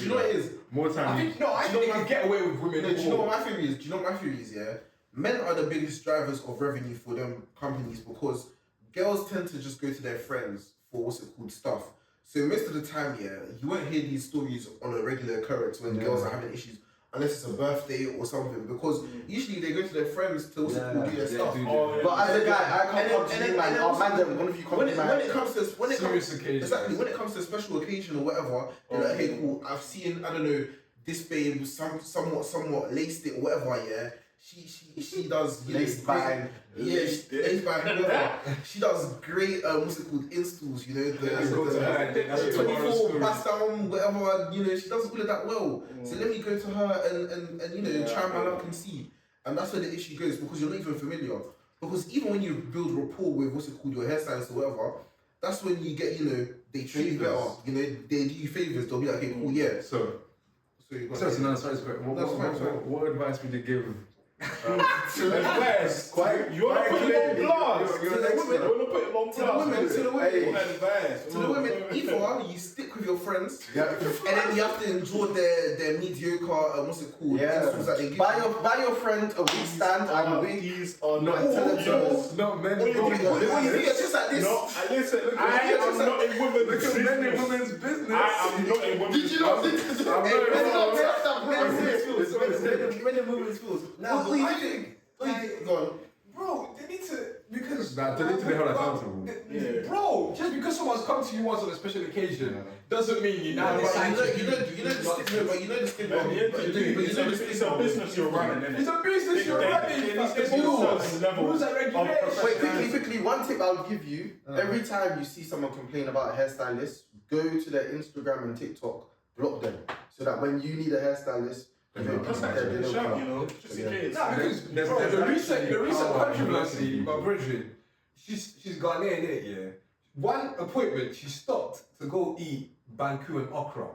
you know what it is? More I time. think no, I think they can get away with women. No, do you know what my theory is? Do you know what my theory is? Yeah, men are the biggest drivers of revenue for them companies because girls tend to just go to their friends for what's it called stuff. So most of the time, yeah, you won't hear these stories on a regular occurrence when girls are having issues, unless it's a birthday or something. Because usually they go to their friends to what's it called, do their stuff. But as a guy, I can't come to you, man. I'll man them. One of you come to When man. it comes to Serious occasion. exactly when it comes to a special occasion or whatever, you're like, hey, cool. I've seen, I don't know, this babe somewhat laced it or whatever. Yeah, she does Laced bang. Yeah, laced bang. Whatever. She does great. What's it called? Installs. You know, go to her and then that's the a tomorrow's 24 story. bust down, whatever. You know, she does all of that well. So let me go to her and you know try my luck and see. And that's where the issue goes because you're not even familiar. Because even when you build rapport with what's it called, your hairstylist or whatever, that's when you get, you know, they treat you better. You know, they do you favors. They'll be like, okay, cool, yeah. So, you got so it. no, sorry, what advice would you give? Advice. You wanna put it on blast. You wanna put it on blast. To the women. Advice. To the women, either you stick with your friends, and then you have to enjoy their mediocre, what's it called? Installs that they give Buy you. buy your friend a wig stand and a wig. These are Not not intelligent. Not men. What you think it's just like this? No, listen, I am not in women's Look at men in business. women's business. I am not in women's Did you not think this? I'm Hey, not- when the movement feels. Now, what do you think? Go on. Bro, they need to because Nah, they need to be held accountable. Bro, just because someone's come to you once on a special occasion doesn't mean you now decide to You know the stigma, but you know the stigma. At the end of the day, it's a business you're running, innit? It's a business you're running. There's rules and regulations. Wait, quickly. One tip I'll give you: every time you see someone complain about a hairstylist, go to their Instagram and TikTok, block them, so that when you need a hairstylist, you don't That's actually a shout, you know, just in case. Nah, because There's bro, the recent power controversy, in my brethren, she's Ghanaian, innit, yeah. One appointment, she stopped to go eat banku and okra.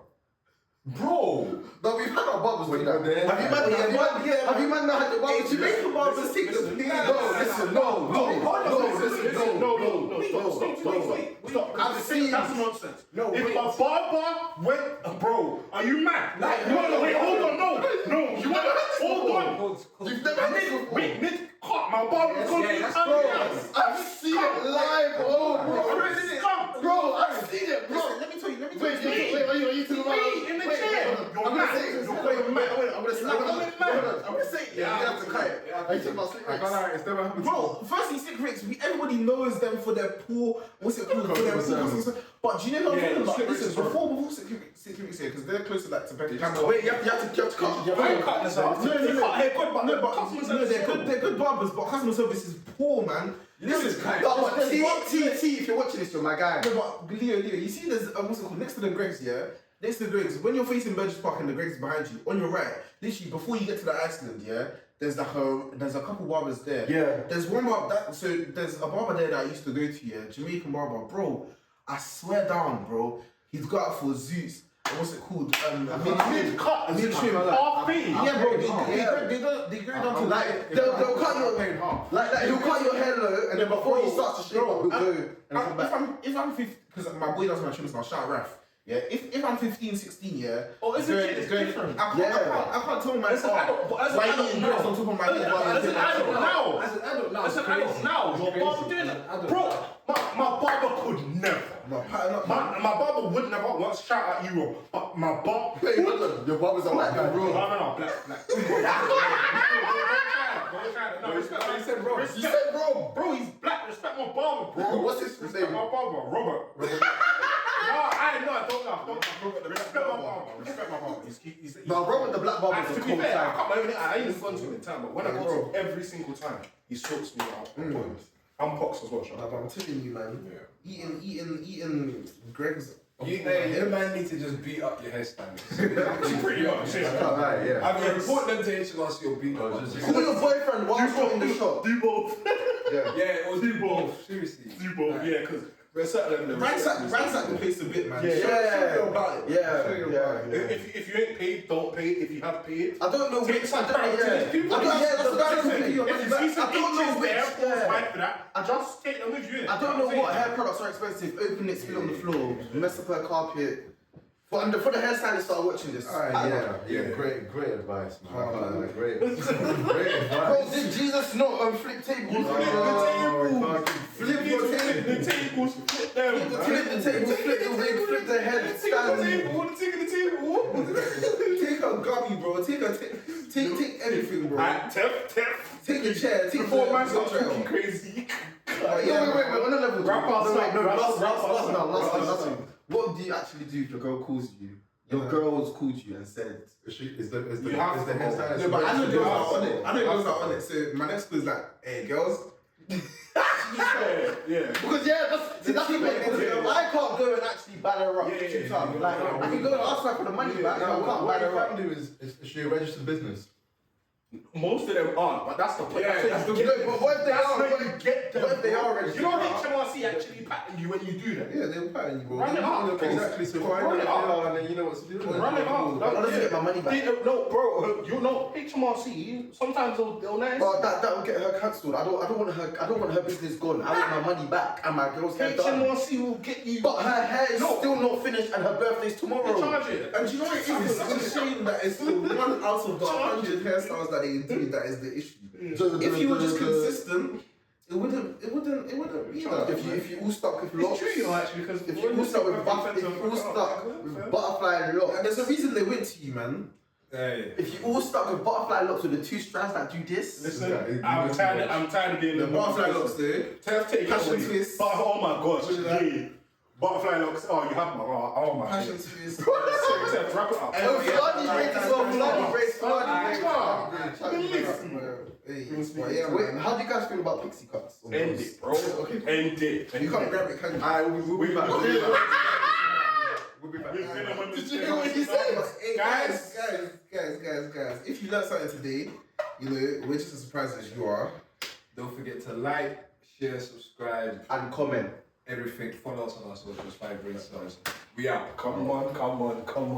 Bro, But we've had our barbers do that. Wait, Have you man not had your barbers? Jamaican barbers take the plea. Stop. I've seen. That's nonsense. No, If wait. a barber went, bro, are you mad? Like, No, wait, hold on, no, you want hold on. You've never had this before. Wait, cut my barber. that's I've seen it live, bro, I've seen it, bro. Let me tell you. Wait, are you to the right? in the chair. I'm gonna say it. I'm gonna say it. Yeah, you have to cut it. Are you talking about slick I rigs? can't lie, it's never happened to me. Bro, firstly, sick rigs, everybody knows them for their poor, what's it called? For their poor Customer customer service. But do you know what I'm talking about? Sick Rigs Listen, is before sick rigs here, because they're closer like to Beckham. Wait, you have to cut. No, they're good barbers, but customer service is poor, man. Listen, T, if you're watching this, you're my guy. No, but Leo, you see there's what's it called? Next to the Greg's, yeah? Next to the Greg's, when you're facing Burgess Park and the Greg's behind you, on your right, literally before you get to the Iceland, yeah, there's a couple barbers there. Yeah. There's one barber there's a barber there that I used to go to, yeah, Jamaican barber, bro. I swear down, bro. He's got out for Zeus. What's it called? Mid-cut, mid-trim. half fee. Yeah, bro. They go down to Like they'll cut your he'll cut your hair low, and then before he starts to shape up, he'll go and come back. If I'm 50, because my boy does my trims now, shout out Raf. Yeah, if I'm 15, 16, yeah. Oh, it's different. I can't tell my As an adult, but as an adult now. on top of my head. As an adult now. As an adult now. As an adult now, your barber doing it. Bro, my barber could never. My barber would never once shout at you, but my barber. Wait, your barber's a white guy, bro. No, black. No, respect what you said, bro. You said bro. Bro, he's black. Respect my barber, bro. What's his Respect name? my barber, Robert. Don't laugh. Respect my barber. He's No, Robert the black barber's a to be cold fair, time. I ain't even gone to him in time, but when I go to every single time, he sorts me out. I'm Pox as well, shut up. I'm telling you, man. Eating Greg's. You man need to just beat up your hairstylist. Pretty much. Right, yeah. I mean, report them to HMRC or beat up. Call your boyfriend while you're in the shop. Do both. Yeah, or do both. Seriously. Do both, yeah, because we're certain level. Ransack the place a bit, man. Yeah. Show me about it. Yeah. If you ain't paid, don't pay. If you have paid, I don't know take which. some I don't time. know. People I don't- yeah, that's the thing. If you see some I don't know inches which. there, Yeah. fight for that. I just take them with you. I don't know what hair products are expensive. Open it, spill on the floor, mess up her carpet. For the hairstylist start watching this. Great advice, man. Oh, Great Bro, advice. did Jesus not flip tables? Flip your table. The tables, flip them. Flip the table, flip the wig, flip the head stand. Take the table. Take a gummy, bro. Take everything, bro. Tef. Take the chair. Take Before the man starts trail. looking crazy. Wait, on a level. Wrap us up, Last thing. What do you actually do if your girl calls you? Your girl's called you and said, Is the You have to hairstylist? No, but I know girls are on it. So my next quiz is like, hey, girls. Yeah. because that's the thing. I can't go and actually batter her up two times. Like I can go and ask her for the money back. I can't What batter you her up. can do is she a registered business? Most of them aren't, but that's the point. But what if they are? What if they are registered? You know HMRC actually pattern you when you do that. Yeah, they'll pattern you, bro. Run it up. Exactly. So Run it up. and then you know what to do. Run it up. I want to get my money back. No, bro. You know HMRC. Sometimes they'll nice. But that will get her cancelled. I don't want her business gone. I want my money back and my girl's hair done. HMRC will get you. But her hair is still not finished and her birthday's They tomorrow. charge it. And do you know what it is? It's a shame that it's the one out of the 100 hairstyles that they do that is the issue. If you were just consistent, it wouldn't be that. If you all stuck with It's locks, true, you know, actually, because if you all stuck with butterfly locks, And there's a reason they went to you, man. if you all stuck with butterfly locks with the two strands that do this, Listen, I'm tired of being The butterfly locks, though. Take Passion it away. twist. But oh my gosh, What is that? yeah. Butterfly locks. Oh, you have my. Oh my. Passion days. twist. Sorry, wrap it up. bloody braids as well, bloody braids. Wait, how do you guys feel about pixie cuts? End it, bro. End it. You can't grab it, can you? We'll be back. We'll be back. Did you hear what he said? Hey, guys. If you learned something today, you know, we're just as surprised as you are. Don't forget to like, share, subscribe, And comment. everything. Follow us on our socials, 5 Brain Stars. We out. Come on.